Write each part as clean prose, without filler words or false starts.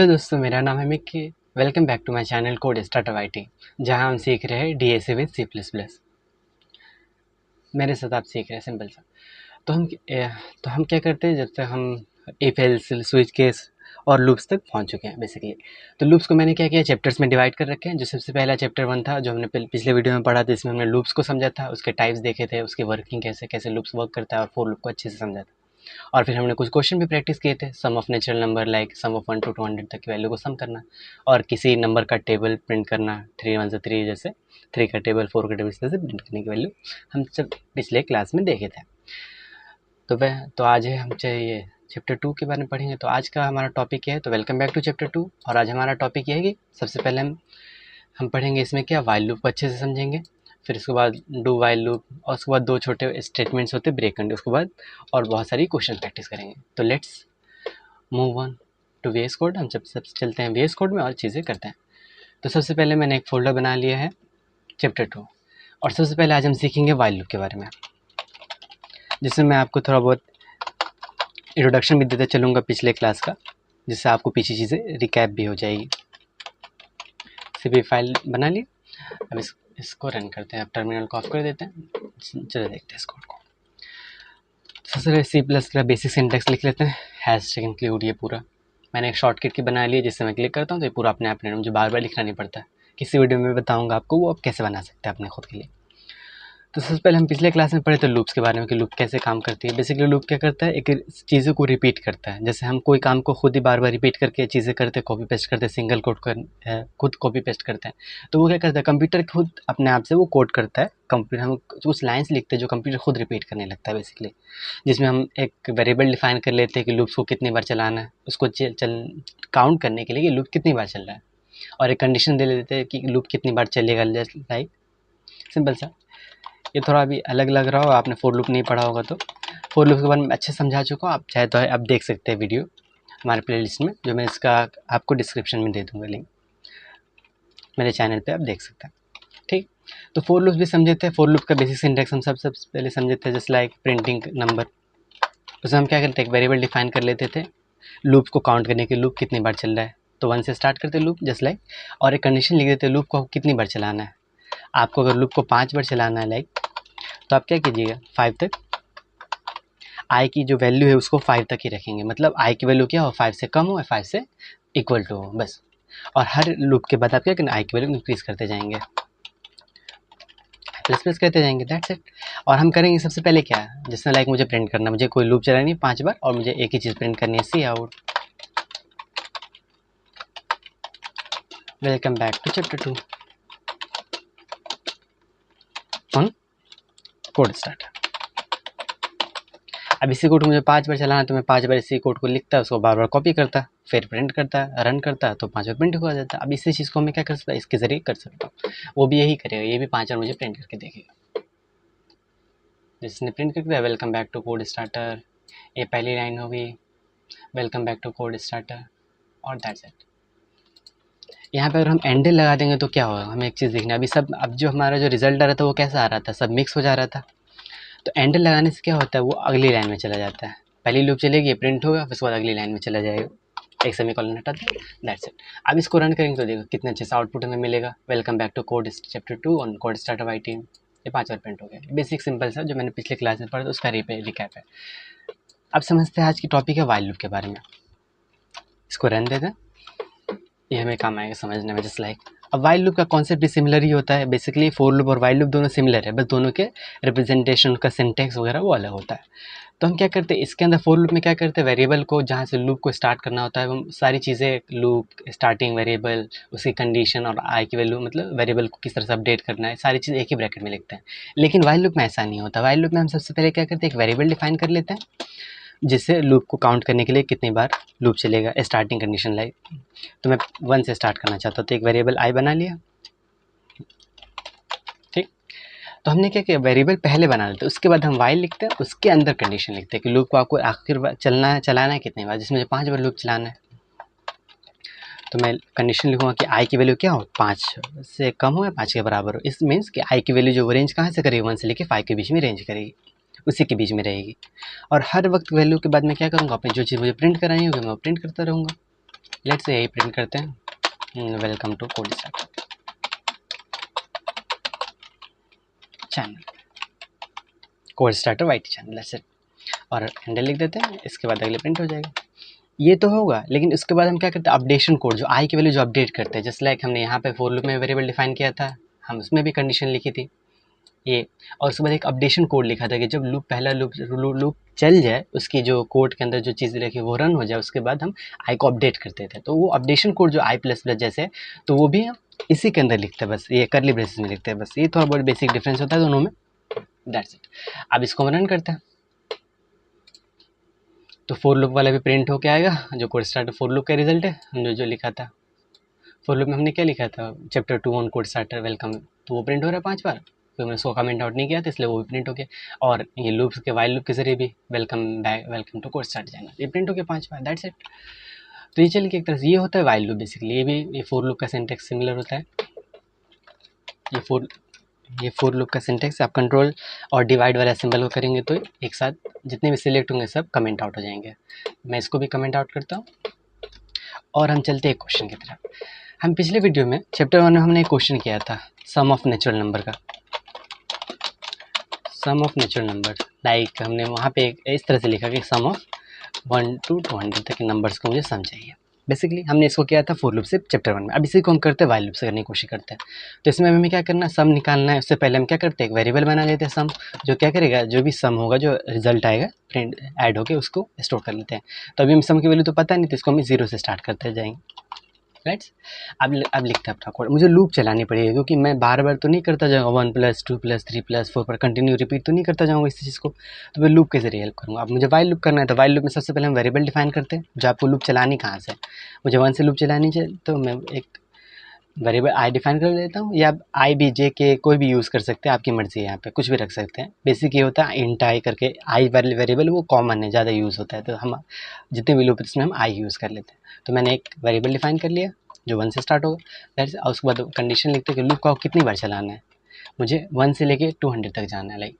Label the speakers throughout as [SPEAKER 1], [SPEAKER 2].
[SPEAKER 1] Hello दोस्तों, मेरा नाम है Mickey. Welcome back to my channel code startup IT, जहां हम सीख रहे हैं DSA with C plus plus. मेरे साथ आप सीख रहे हैं सिंपल सा। तो हम क्या करते हैं, जब तक हम इफ एल्स स्विच केस और लूप्स तक पहुंच चुके हैं बेसिकली। तो लूप्स को मैंने क्या किया, चैप्टर्स में डिवाइड कर रखे हैं। जो सबसे पहला चैप्टर 1 था, जो हमने पिछले वीडियो में पढ़ा था, इसमें हमने लूप्स को समझा था, उसके टाइप्स देखे थे, उसकी वर्किंग कैसे कैसे लूप्स वर्क करता है, और फोर लूप को अच्छे से समझा था। और फिर हमने कुछ क्वेश्चन भी प्रैक्टिस किए थे, sum of natural number, like sum of 1 to 200 तक की वैल्यू को सम करना, और किसी नंबर का टेबल प्रिंट करना, 3 1 से 3 जैसे 3 का टेबल, 4 का टेबल, इस तरह से प्रिंट करने की वैल्यू हम सब पिछले क्लास में देखे थे। तो आज है हम चाहिए चैप्टर 2 के बारे में पढ़ेंगे। तो आज का हमारा टॉपिक क्या है, तो वेलकम बैक टू चैप्टर 2। और आज हमारा टॉपिक ये है कि सबसे पहले हम पढ़ेंगे इसमें क्या, वाइल लूप को अच्छे से समझेंगे। फिर उसके बाद डू वाइल लूप, और उसके बाद 2 छोटे स्टेटमेंट्स होते हैं ब्रेक एंड, उसके बाद और बहुत सारी क्वेश्चन प्रैक्टिस करेंगे। तो let's move on to VS Code. हम सब चलते हैं वीएस कोड में और चीज़ें करते हैं। तो सबसे पहले मैंने एक फोल्डर बना लिया है चैप्टर 2, और सबसे पहले आज हम सीखेंगे वाइल लूप के बारे में, जिसमें मैं आपको थोड़ा बहुत इंट्रोडक्शन भी देते चलूँगा पिछले क्लास का, जिससे आपको पीछे चीज़ें रिकैप भी हो जाएगी। सीपी फाइल बना ली। अब इसको रन करते हैं। अब टर्मिनल को ऑफ कर देते हैं। चलो देखते हैं इस कोड को। सबसे पहले सी प्लस का बेसिक सिंटैक्स लिख लेते हैं। हैश इंक्लूड, ये पूरा मैंने एक शॉर्टकट की बना ली है, जिससे मैं क्लिक करता हूँ तो ये पूरा अपने आप मुझे बार बार लिखना नहीं पड़ता। किसी वीडियो में बताऊँगा आपको वो आप कैसे बना सकते हैं अपने खुद के लिए। तो सबसे पहले हम पिछले क्लास में पढ़े थे लूप्स के बारे में, कि लूप कैसे काम करती है। बेसिकली लूप क्या करता है, एक चीज़ों को रिपीट करता है। जैसे हम कोई काम को खुद ही बार बार रिपीट करके चीज़ें करते, कॉपी पेस्ट करते, सिंगल कोड कर खुद कॉपी पेस्ट करते हैं, तो वो क्या करता है, कंप्यूटर खुद अपने आप से वो कोड करता है। कंप्यूटर हम कुछ लाइन्स लिखते हैं जो कंप्यूटर खुद रिपीट करने लगता है बेसिकली, जिसमें हम एक वेरिएबल डिफाइन कर लेते हैं कि लूप्स को कितनी बार चलाना है, उसको काउंट करने के लिए कि लूप कितनी बार चल रहा है, और एक कंडीशन दे देते हैं कि लूप कितनी बार चलेगा। जस्ट लाइक सिंपल सा। ये थोड़ा अभी अलग लग रहा हो, आपने फोर लूप नहीं पढ़ा होगा तो फोर लूप के बारे में अच्छे समझा चुका हूँ। आप चाहे तो आप देख सकते हैं वीडियो हमारे प्लेलिस्ट में, जो मैं इसका आपको डिस्क्रिप्शन में दे दूँगा लिंक, मेरे चैनल पे आप देख सकते हैं। ठीक, तो फोर लूप भी समझे थे। फोर लूप का बेसिक सिंटैक्स हम सबसे पहले समझे थे, जस्ट लाइक प्रिंटिंग नंबर। उसमें हम क्या करते हैं, एक वेरिएबल डिफाइन कर लेते थे लूप को काउंट करने के, लूप कितनी बार चल रहा है, तो 1 से स्टार्ट करते लूप जस्ट लाइक, और एक कंडीशन लिख देते लूप को कितनी बार चलाना है। आपको अगर लूप को 5 बार चलाना है लाइक, तो आप क्या कीजिएगा, 5 तक आई की जो वैल्यू है उसको 5 तक ही रखेंगे। मतलब आई की वैल्यू क्या हो, 5 से कम हो या 5 से इक्वल टू हो, बस। और हर लूप के बाद आप क्या करना, आई की वैल्यू इंक्रीज करते जाएंगे, प्लस प्लस करते जाएंगे, दैट्स इट। और हम करेंगे सबसे पहले क्या, जैसे लाइक मुझे प्रिंट करना, मुझे कोई लूप चलानी है 5 बार, और मुझे एक ही चीज़ प्रिंट करनी है, cout. Welcome back to chapter 2 on code start. अब इसी कोड को मुझे 5 बार चलाना है, तो मैं 5 बार इसी कोड को लिखता, उसको बार बार कॉपी करता, फिर प्रिंट करता, रन करता, तो 5 बार प्रिंट हो जाता। अब इसी चीज़ को मैं क्या कर सकता, इसके ज़रिए कर सकता हूँ। वो भी यही करेगा, ये भी 5 बार मुझे प्रिंट करके देखेगा। जिसने प्रिंट कर दिया, welcome back to code starter, ये पहली लाइन होगी, welcome back to code starter, और दैट्स इट। यहाँ पे अगर हम एंडल लगा देंगे तो क्या होगा, हमें एक चीज़ देखना है। अब जो हमारा जो रिजल्ट आ रहा था वो कैसा आ रहा था, सब मिक्स हो जा रहा था। तो एंडल लगाने से क्या होता है, वो अगली लाइन में चला जाता है। पहली लूप चलेगी, प्रिंट होगा, फिर उसके बाद अगली लाइन में चला जाएगा, एक सेमीकोलन हटा दें, दैट्स इट। अब इसको रन करेंगे तो देखो कितने अच्छे से आउटपुट हमें मिलेगा। Welcome back to code chapter 2 on code startup IT. ये 5 बार प्रिंट हो गया। बेसिक सिंपल सा जो मैंने पिछले क्लास में पढ़ा था उसका रिकैप है। अब समझते हैं आज की टॉपिक है वाइल लूप के बारे में। इसको रन दे दें, ये हमें काम आएगा समझने में, जस्ट लाइक। अब वाइल लूप का कॉन्सेप्ट भी सिमिलर ही होता है। बेसिकली फोर लूप और वाइल लूप दोनों सिमिलर है, बस दोनों के रिप्रेजेंटेशन का सिंटेक्स वगैरह वो अलग होता है। तो हम क्या करते हैं, इसके अंदर फोर लूप में क्या करते हैं, वेरिएबल को जहाँ से लूप को स्टार्ट करना होता है, हम सारी चीज़ें लूप, स्टार्टिंग वेरिएबल, उसकी कंडीशन और आई की वैल्यू, मतलब वेरिएबल को किस तरह से अपडेट करना है, सारी चीज़ एक ही ब्रैकेट में लिखते हैं। लेकिन वाइल लूप में ऐसा नहीं होता। वाइल लूप में हम सबसे पहले क्या करते हैं, एक वेरिएबल डिफाइन कर लेते हैं, जिससे लूप को काउंट करने के लिए कितनी बार लूप चलेगा, स्टार्टिंग कंडीशन लाइक। तो मैं 1 से स्टार्ट करना चाहता हूँ, तो एक वेरिएबल आई बना लिया। ठीक, तो हमने क्या किया, वेरिएबल पहले बना लेते हैं, उसके बाद हम वाइल लिखते हैं, उसके अंदर कंडीशन लिखते हैं कि लूप को आपको आखिर बार चलाना है कितनी बार, जिसमें 5 बार लूप चलाना है। तो मैं कंडीशन लिखूँगा कि आई की वैल्यू क्या हो, 5 से कम हो या 5 के बराबर हो। इस मीन्स कि आई की वैल्यू जो वो रेंज कहाँ से करेगी, 1 से लेकर 5 के बीच में रेंज करेगी, उसी के बीच में रहेगी। और हर वक्त वैल्यू के बाद मैं क्या करूँगा, अपनी जो चीज़ मुझे प्रिंट करानी होगी मैं वो प्रिंट करता रहूँगा। लेट्स से यही प्रिंट करते हैं, welcome to code starter channel, code starter white channel ऐसे, और हैंडल लिख देते हैं। इसके बाद अगले प्रिंट हो जाएगा। ये तो होगा, लेकिन उसके बाद हम क्या करते हैं, अपडेशन कोड, जो आई की वैल्यू जो अपडेट करते हैं, जस्ट लाइक हमने यहाँ पे फॉर लूप में वेरिएबल डिफाइन किया था, हम उसमें भी कंडीशन लिखी थी ये, और उसके बाद एक अपडेशन कोड लिखा था कि जब लूप पहला लूप चल जाए, उसकी जो कोड के अंदर जो चीज़ें रखी वो रन हो जाए, उसके बाद हम आई को अपडेट करते थे। तो वो अपडेशन कोड जो आई प्लस प्लस जैसे है, तो वो भी हम इसी के अंदर लिखते हैं, बस ये करली ब्रेसेस में लिखते हैं, बस ये थोड़ा बहुत बेसिक डिफरेंस होता है दोनों में, दैट्स इट। अब इसको हम रन करते हैं, तो फोर लूप वाला भी प्रिंट होके आएगा, जो कोड स्टार्टर फोर लूप का रिजल्ट है, हमने जो लिखा था फोर लूप में, हमने क्या लिखा था, chapter 2 on code starter welcome, तो वो प्रिंट हो रहा है 5 बार, तो हमने उसको कमेंट आउट नहीं किया था, इसलिए वो भी प्रिंट हो गया। और ये लूप्स के वाइल लूप के जरिए भी welcome back, welcome to code starter channel, ये प्रिंट हो गया 5 बार, दैट्स इट। तो ये चलिए एक तरह से ये होता है वाइल लूप बेसिकली, ये भी ये फोर लूप का सिंटेक्स सिमिलर होता है। ये फोर लूप का सिंटेक्स, आप कंट्रोल और डिवाइड वाला सिंबल को करेंगे तो एक साथ जितने भी सिलेक्ट होंगे सब कमेंट आउट हो जाएंगे। मैं इसको भी कमेंट आउट करता हूँ, और हम चलते हैं क्वेश्चन की तरफ। हम पिछले वीडियो में चैप्टर 1 में हमने एक क्वेश्चन किया था सम ऑफ नेचुरल नंबर का, सम ऑफ नेचुरल नंबर, लाइक हमने वहाँ पे इस तरह से लिखा कि सम ऑफ 1 to 200 तक के नंबर्स को मुझे सम चाहिए। बेसिकली हमने इसको किया था फोर लूप से चैप्टर 1 में। अब इसी को हम करते हैं वाइल लूप से करने की कोशिश करते हैं। तो इसमें हमें क्या करना है, सम निकालना है। उससे पहले हम क्या करते हैं, एक वेरिएबल बना लेते हैं सम, जो क्या करेगा, जो भी सम होगा, जो रिजल्ट आएगा प्रिंट ऐड होके उसको स्टोर कर लेते हैं। तो अभी हम सम की वैल्यू तो पता नहीं, तो इसको हम 0 से स्टार्ट करते जाएंगे, राइट्स। अब लिखते हैं अपना कोड। मुझे लूप चलानी पड़ेगी, क्योंकि मैं बार बार तो नहीं करता जाऊँगा 1 + 2 + 3 + 4 पर कंटिन्यू रिपीट तो नहीं करता जाऊँगा इस चीज़ को, तो मैं लूप के जरिए हेल्प करूँगा। अब मुझे वाइल लूप करना है, तो वाइल लूप में सबसे पहले हम वेरिएबल डिफाइन करते हैं, जो आपको लूप चलानी कहाँ से, मुझे 1 से लूप चलानी चाहिए, तो मैं एक वेरिएबल आई डिफाइन कर देता हूँ, या आई बी जे के कोई भी यूज़ कर सकते हैं, आपकी मर्ज़ी है, यहाँ पे कुछ भी रख सकते हैं। बेसिक ये होता है इंट आई करके, आई वेरिएबल वो कॉमन है, ज़्यादा यूज़ होता है, तो हम जितने भी लूप इसमें हम आई यूज़ कर लेते हैं। तो मैंने एक वेरिएबल डिफाइन कर लिया जो 1 से स्टार्ट होगा, दैट्स, और उसके बाद कंडीशन लिखते हैं कि लूप को कितनी बार चलाना है, मुझे 1 से लेके 200 तक जाना है, लाइक।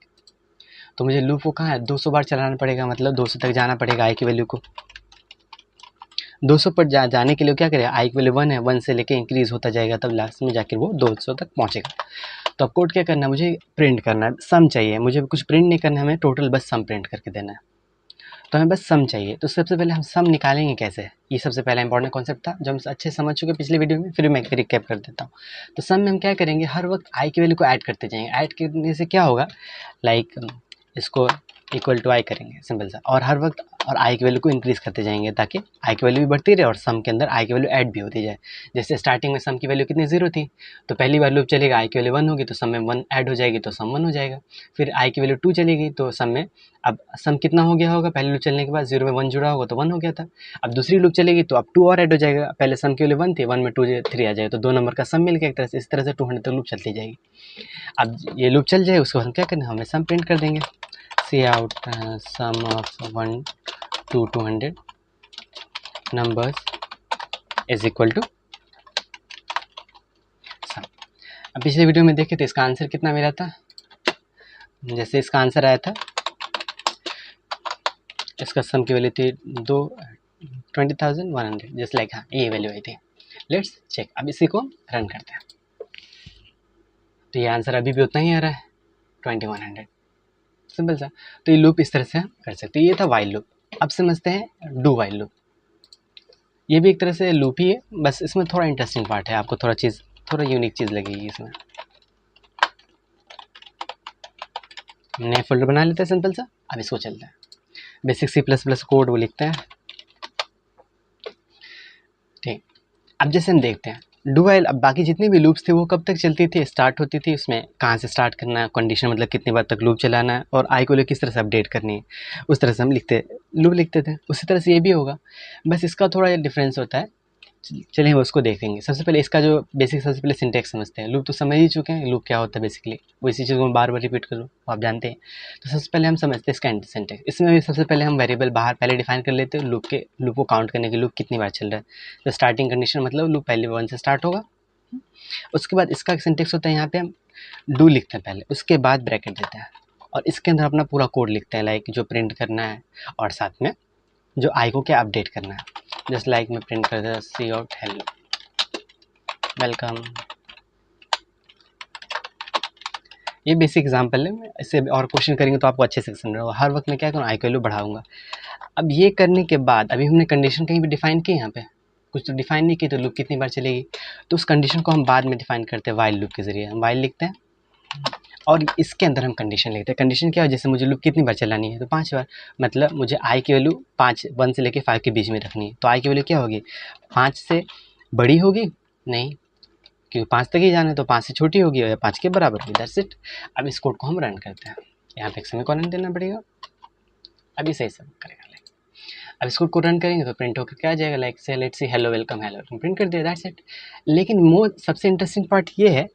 [SPEAKER 1] तो मुझे लूप को कहाँ है, 200 बार चलाना पड़ेगा, मतलब 200 तक जाना पड़ेगा आई की वैल्यू को। 200 पर जाने के लिए क्या करेगा, आई की वैल्यू 1 है, 1 से लेके इंक्रीज़ होता जाएगा, तब लास्ट में जाकर वो 200 तक पहुँचेगा। तो अब कोड क्या करना है, मुझे प्रिंट करना है, सम चाहिए, मुझे कुछ प्रिंट नहीं करना है, हमें टोटल बस सम प्रिंट करके देना है। तो हमें बस सम चाहिए, तो सबसे पहले हम सम निकालेंगे कैसे, ये सबसे पहला इंपॉर्टेंट कॉन्सेप्ट था जो हम अच्छे समझ चुके पिछले वीडियो में, फिर मैं रिकैप कर देता हूँ। तो सम में हम क्या करेंगे, हर वक्त आई की वैल्यू को ऐड करते जाएंगे। ऐड करने से क्या होगा, लाइक इसको इक्वल टू आई करेंगे, सिंपल सा, और हर वक्त और आई की वैल्यू को इंक्रीज़ करते जाएंगे, ताकि आई की वैल्यू भी बढ़ती रहे और सम के अंदर आई की वैल्यू ऐड भी होती जाए। जैसे स्टार्टिंग में सम की वैल्यू कितनी 0 थी, तो पहली बार लूप चलेगा, आई की वैल्यू 1 होगी, तो सम में 1 ऐड हो जाएगी, तो सम 1 हो जाएगा। फिर आई की वैल्यू 2 चलेगी, तो सम में अब सम कितना हो गया होगा, पहले लूप चलने के बाद 0 में 1 जुड़ा होगा, तो 1 हो गया था। अब दूसरी लूप चलेगी तो अब 2 और ऐड हो जाएगा, पहले सम की वैल्यू 1 थी, 1 में 2 3 आ जाएगा, तो 2 नंबर का सम मिल गया एक तरह से। इस तरह से 200 तक लूप चलती जाएगी। अब ये लूप चल जाए, उसको हम क्या करना है, हमें सम प्रिंट कर देंगे, cout sum of 1 to 200 numbers is equal to sum. अब पिछले वीडियो में देखे तो इसका आंसर कितना मिला था, जैसे इसका आंसर आया था, इसका सम की वैल्यू थी 20,100, जस्ट लाइक, हाँ ये वैल्यू आई थी। लेट्स चेक, अब इसी को रन करते हैं, तो ये आंसर अभी भी उतना ही आ रहा है 2100, सिंपल सा। तो ये लूप इस तरह से हम कर सकते हैं। ये था वाइल लूप। अब समझते हैं डू वाइल लूप। ये भी एक तरह से लूप ही है, बस इसमें थोड़ा इंटरेस्टिंग पार्ट है, आपको थोड़ा यूनिक चीज़ लगेगी इसमें। नया फोल्डर बना लेते हैं सिंपल सा। अब इसको चलते हैं, बेसिक C++ कोड वो लिखते हैं, ठीक। अब जैसे हम देखते हैं डू वाइल, अब बाकी जितनी भी लूप्स थी वो कब तक चलती थी, स्टार्ट होती थी, उसमें कहाँ से स्टार्ट करना है, कंडीशन मतलब कितनी बार तक लूप चलाना है, और आई को ले किस तरह से अपडेट करनी है, उस तरह से हम लूप लिखते थे। उसी तरह से ये भी होगा, बस इसका थोड़ा डिफरेंस होता है। चलिए हम उसको देखेंगे। सबसे पहले इसका जो बेसिक, सबसे पहले सिंटेक्स समझते हैं। लूप तो समझ ही चुके हैं लूप क्या होता है बेसिकली, वो इसी चीज़ को मैं बार बार रिपीट करूँ, आप जानते हैं। तो सबसे पहले हम समझते हैं इसका सिंटेक्स। इसमें भी सबसे पहले हम वेरिएबल बाहर पहले डिफाइन कर लेते हैं, लूप को काउंट करने के लूप कितनी बार चल रहा है। तो स्टार्टिंग कंडीशन मतलब लूप पहले 1 से स्टार्ट होगा। उसके बाद इसका सिंटेक्स होता है, यहाँ पे हम डू लिखते हैं पहले, उसके बाद ब्रैकेट देते हैं, और इसके अंदर अपना पूरा कोड लिखते हैं, लाइक जो प्रिंट करना है और साथ में जो आई को क्या अपडेट करना है। जस्ट लाइक मैं प्रिंट कर देता सी आउट हेलो वेलकम। ये बेसिक एग्जांपल है, इससे और क्वेश्चन करेंगे तो आपको अच्छे से समझ रहा होगा। हर वक्त मैं क्या करूँ, आई की वैल्यू बढ़ाऊंगा। अब ये करने के बाद अभी हमने कंडीशन कहीं भी डिफाइन की, यहाँ पे कुछ तो डिफाइन नहीं की, तो लूप कितनी बार चलेगी, तो उस कंडीशन को हम बाद में डिफाइन करते हैं वाइल लूप के जरिए। हम वाइल लिखते हैं और इसके अंदर हम कंडीशन लिखते हैं। कंडीशन क्या है, जैसे मुझे लूप कितनी बार चलानी है, तो 5 बार। मतलब मुझे आई की वैल्यू 5 1 से लेके 5 के बीच में रखनी है, तो आई की वैल्यू क्या होगी, 5 से बड़ी होगी नहीं, क्योंकि 5 तक ही जाना है, तो 5 से छोटी होगी या 5 के बराबर होगी, दैट्स इट। अब इस कोड को हम रन करते हैं, यहाँ पे एक सेमीकोलन देना पड़ेगा, अभी सही सब करेगा। अब इसको को रन करेंगे तो प्रिंट होकर क्या आ जाएगा, लाइक से let's see hello welcome print कर दिया, दैट्स इट। लेकिन सबसे इंटरेस्टिंग पार्ट ये है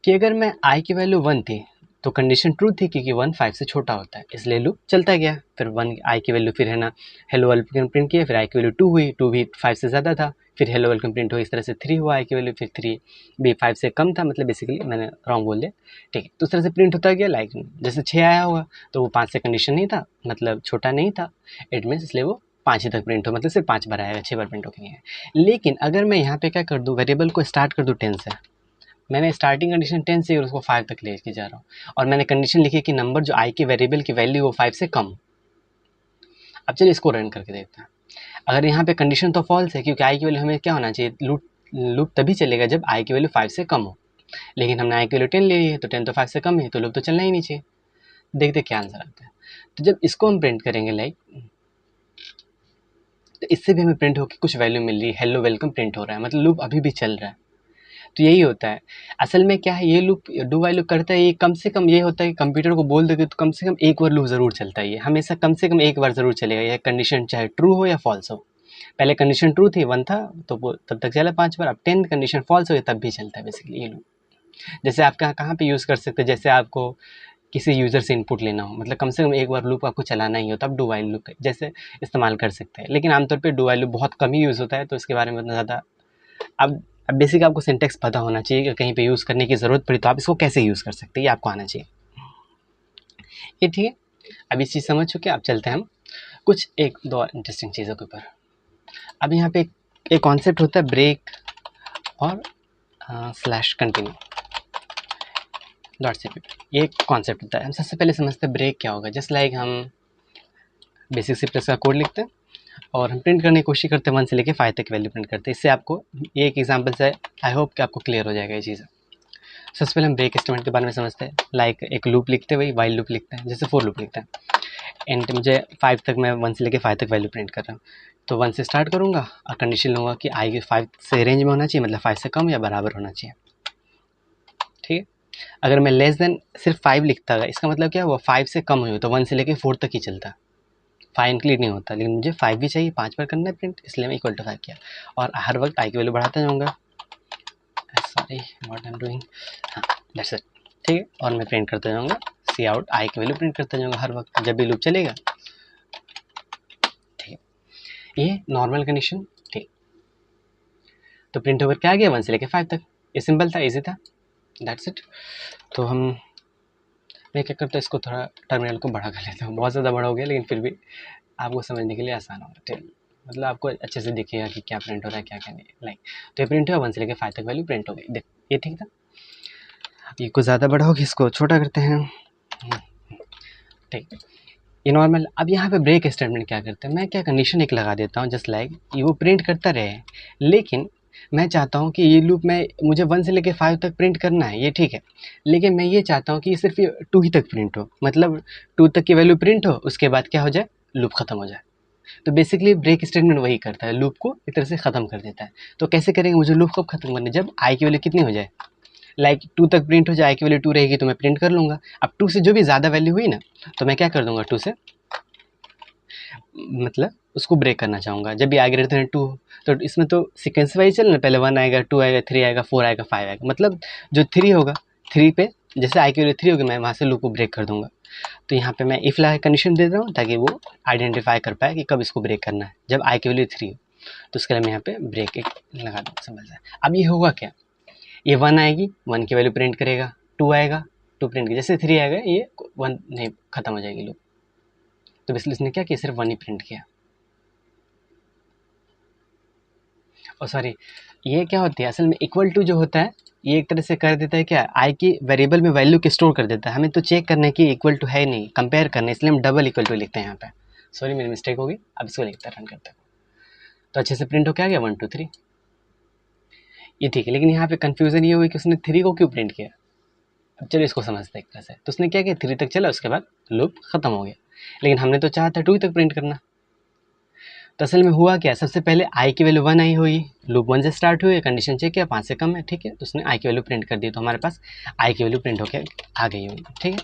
[SPEAKER 1] कि अगर मैं आई की वैल्यू 1 थी तो कंडीशन ट्रू थी, क्योंकि 1 5 से छोटा होता है, इसलिए लूप चलता गया। फिर 1 आई की वैल्यू, फिर है ना हेलो वेलकम प्रिंट किया, फिर आई की वैल्यू 2 हुई, 2 भी 5 से ज़्यादा था, फिर हेलो वेलकम प्रिंट हुई, इस तरह से 3 हुआ आई की वैल्यू, फिर 3 भी 5 से कम था, मतलब बेसिकली मैंने रॉन्ग बोल दिया, ठीक है। तो उस तरह से प्रिंट होता गया, लाइक जैसे 6 आया होगा तो वो 5 से कंडीशन नहीं था, मतलब छोटा नहीं था, इट मीन्स इसलिए वो 5 ही तक प्रिंट हो, मतलब सिर्फ 5 बार आएगा, 6 बार प्रिंट होगी है। लेकिन अगर मैं यहाँ पे क्या कर दूँ, वेरिएबल को स्टार्ट कर दूँ 10 से, मैंने स्टार्टिंग कंडीशन 10 से और उसको 5 तक लेके जा रहा हूँ, और मैंने कंडीशन लिखी कि नंबर जो आई के वेरिएबल की वैल्यू वो 5 से कम। अब चलिए इसको रन करके देखते हैं। अगर यहाँ पे कंडीशन तो फॉल्स है, क्योंकि आई की वैल्यू हमें क्या होना चाहिए, लूप तभी चलेगा जब आई की वैल्यू 5 से कम हो, लेकिन हमने आई की वैल्यू 10 ले ली है, तो 10 तो 5 से कम है, तो लूप तो चलना ही नहीं चाहिए। देखते क्या आंसर आता है। तो जब इसको हम प्रिंट करेंगे लाइक, तो इससे भी हमें प्रिंट होकर कुछ वैल्यू मिल रही है, हेलो वेलकम प्रिंट हो रहा है, मतलब लूप अभी भी चल रहा है। तो यही होता है असल में, क्या है ये लूप डू वाइल लूप करता है, ये कम से कम ये होता है कि कंप्यूटर को बोल दोगे तो कम से कम एक बार लूप ज़रूर चलता है, ये हमेशा कम से कम एक बार ज़रूर चलेगा, यह कंडीशन चाहे ट्रू हो या फॉल्स हो। पहले कंडीशन ट्रू थी, 1 था, तो वो तब तक चला 5 बार, अब 10 कंडीशन फॉल्स हो तब भी चलता है बेसिकली ये लूप। जैसे आप कहाँ पे यूज़ कर सकते हैं, जैसे आपको किसी यूज़र से इनपुट लेना हो, मतलब कम से कम एक बार लूप आपको चलाना ही हो, तब डू वाइल लूप जैसे इस्तेमाल कर सकते हैं। लेकिन आमतौर पे डू वाइल लूप बहुत कम ही यूज़ होता है, तो इसके बारे में उतना ज़्यादा अब बेसिक आपको सिंटेक्स पता होना चाहिए कि कहीं पे यूज़ करने की ज़रूरत पड़ी तो आप इसको कैसे यूज़ कर सकते हैं, ये आपको आना चाहिए। ये ठीक है, अब इस चीज़ समझ चुके, अब चलते हैं हम कुछ एक दो और इंटरेस्टिंग चीज़ों के ऊपर। अब यहाँ पे एक कॉन्सेप्ट होता है ब्रेक और स्लैश कंटिन्यू डॉट सी, ये कॉन्सेप्ट होता है। हम सबसे पहले समझते हैं ब्रेक क्या होगा। जस्ट लाइक हम बेसिक सी प्लस का कोड लिखते हैं और हम प्रिंट करने की कोशिश करते हैं 1 से लेके 5 तक वैल्यू प्रिंट करते हैं। इससे आपको ये एक एग्जांपल से आई होप कि आपको क्लियर हो जाएगा ये चीज़। सबसे पहले हम ब्रेक स्टेटमेंट के बारे में समझते हैं। लाइक एक लूप लिखते हैं, वही वाइल लूप लिखते हैं, जैसे फॉर लूप लिखते हैं। एंड मुझे 5 तक, मैं 1 से लेके 5 तक वैल्यू प्रिंट कर रहा हूँ, तो 1 से स्टार्ट करूँगा और कंडीशन लूँगा कि आई 5 से रेंज में होना चाहिए, मतलब 5 से कम या बराबर होना चाहिए, ठीक है। अगर मैं लेस देन सिर्फ 5 लिखता है, इसका मतलब क्या हुआ, 5 से कम हुई तो 1 से लेके 4 तक ही चलता है, 5 इंक्लूड नहीं होता। लेकिन मुझे 5 भी चाहिए, 5 पर करना है प्रिंट, इसलिए मैं इक्वल टू 5 किया और हर वक्त आई की वैल्यू बढ़ाता जाऊँगा। Sorry what I am doing, हाँ दैट्स इट, ठीक है। और मैं प्रिंट करता जाऊँगा सी आउट, आई की वैल्यू प्रिंट करता जाऊँगा हर वक्त जब भी लूप चलेगा, ठीक है। ये नॉर्मल कंडीशन, ठीक। तो प्रिंट ओवर क्या आ गया 1 से लेके 5 तक, ये सिंपल था, इजी था, दैट्स इट। तो मैं क्या करता हूँ, इसको थोड़ा टर्मिनल को बड़ा कर लेता हूँ, बहुत ज़्यादा बड़ा हो गया लेकिन फिर भी आपको समझने के लिए आसान होगा, ठीक, मतलब आपको अच्छे से दिखेगा कि क्या प्रिंट हो रहा है क्या क्या नहीं, लाइक। तो ये प्रिंट हुआ 1 से लेके 5 तक वैल्यू प्रिंट हो गई, देख ये ठीक था। ये कुछ ज़्यादा बड़ा हो गया, इसको छोटा करते हैं, ठीक। ये नॉर्मल। अब यहाँ पे ब्रेक स्टेटमेंट क्या करते हैं, मैं क्या कंडीशन एक लगा देता हूँ, जस्ट लाइक ये वो प्रिंट करता रहे, लेकिन मैं चाहता हूँ कि ये लूप में मुझे 1 से लेके 5 तक प्रिंट करना है, ये ठीक है, लेकिन मैं ये चाहता हूँ कि सिर्फ ये 2 ही तक प्रिंट हो, मतलब 2 तक की वैल्यू प्रिंट हो, उसके बाद क्या हो जाए, लूप ख़त्म हो जाए। तो बेसिकली ब्रेक स्टेटमेंट वही करता है, लूप को एक तरह से ख़त्म कर देता है। तो कैसे करेंगे, मुझे लूप कब खत्म करना है, जब आई की वैल्यू कितनी हो जाए, लाइक 2 तक प्रिंट हो जाए, आई की वैल्यू 2 रहेगी तो मैं प्रिंट कर लूँगा। अब 2 से जो भी ज़्यादा वैल्यू हुई ना, तो मैं क्या कर दूँगा, 2 से मतलब उसको ब्रेक करना चाहूँगा। जब भी आई ग्रेटर देन 2 तो इसमें तो सीक्वेंस वाइज चलना, पहले 1 आएगा, 2 आएगा, 3 आएगा, 4 आएगा, 5 आएगा, मतलब जो 3 होगा 3 पे जैसे आई की वैल्यू 3 होगी, मैं वहाँ से लूप को ब्रेक कर दूँगा। तो यहाँ पे मैं इफ ला कंडीशन दे रहा हूँ ताकि वो आइडेंटिफाई कर पाए कि कब इसको ब्रेक करना है, जब आई की वैल्यू 3 हो। तो उसके लिए मैं यहाँ पे ब्रेक एक लगा दूँ, समझ जाए। अब ये होगा क्या, ये 1 आएगी, 1 की वैल्यू प्रिंट करेगा, 2 आएगा, 2 प्रिंट की, जैसे 3 आएगा ये 1 नहीं खत्म हो जाएगी लूप। तो बेसिकली इसने क्या किया, सिर्फ 1 ही प्रिंट किया। और सॉरी, ये क्या होती है असल में, इक्वल टू जो होता है ये एक तरह से कर देता है क्या, आई की वेरिएबल में वैल्यू की स्टोर कर देता है। हमें तो चेक करने की इक्वल टू है नहीं, कंपेयर करना, इसलिए हम डबल इक्वल टू लिखते हैं यहाँ पे। सॉरी मेरी मिस्टेक होगी, अब इसको लिखते हैं, रन करते हैं। तो अच्छे से प्रिंट हो क्या गया 1 2 3, ये ठीक है। लेकिन यहाँ पे कंफ्यूजन ये हुई कि उसने 3 को क्यों प्रिंट किया। अब चलो इसको समझते हैं एक तरह से। तो उसने क्या किया, 3 तक चला, उसके बाद लूप खत्म हो गया। लेकिन हमने तो चाहा था 2 तक प्रिंट करना। तो असल में हुआ क्या, सबसे पहले आई की वैल्यू 1 आई हुई, लूप 1 से स्टार्ट हुई, कंडीशन चेक किया 5 से कम है, ठीक है, तो उसने आई की वैल्यू प्रिंट कर दी। तो हमारे पास आई की वैल्यू प्रिंट होकर आ गई हुई, ठीक है,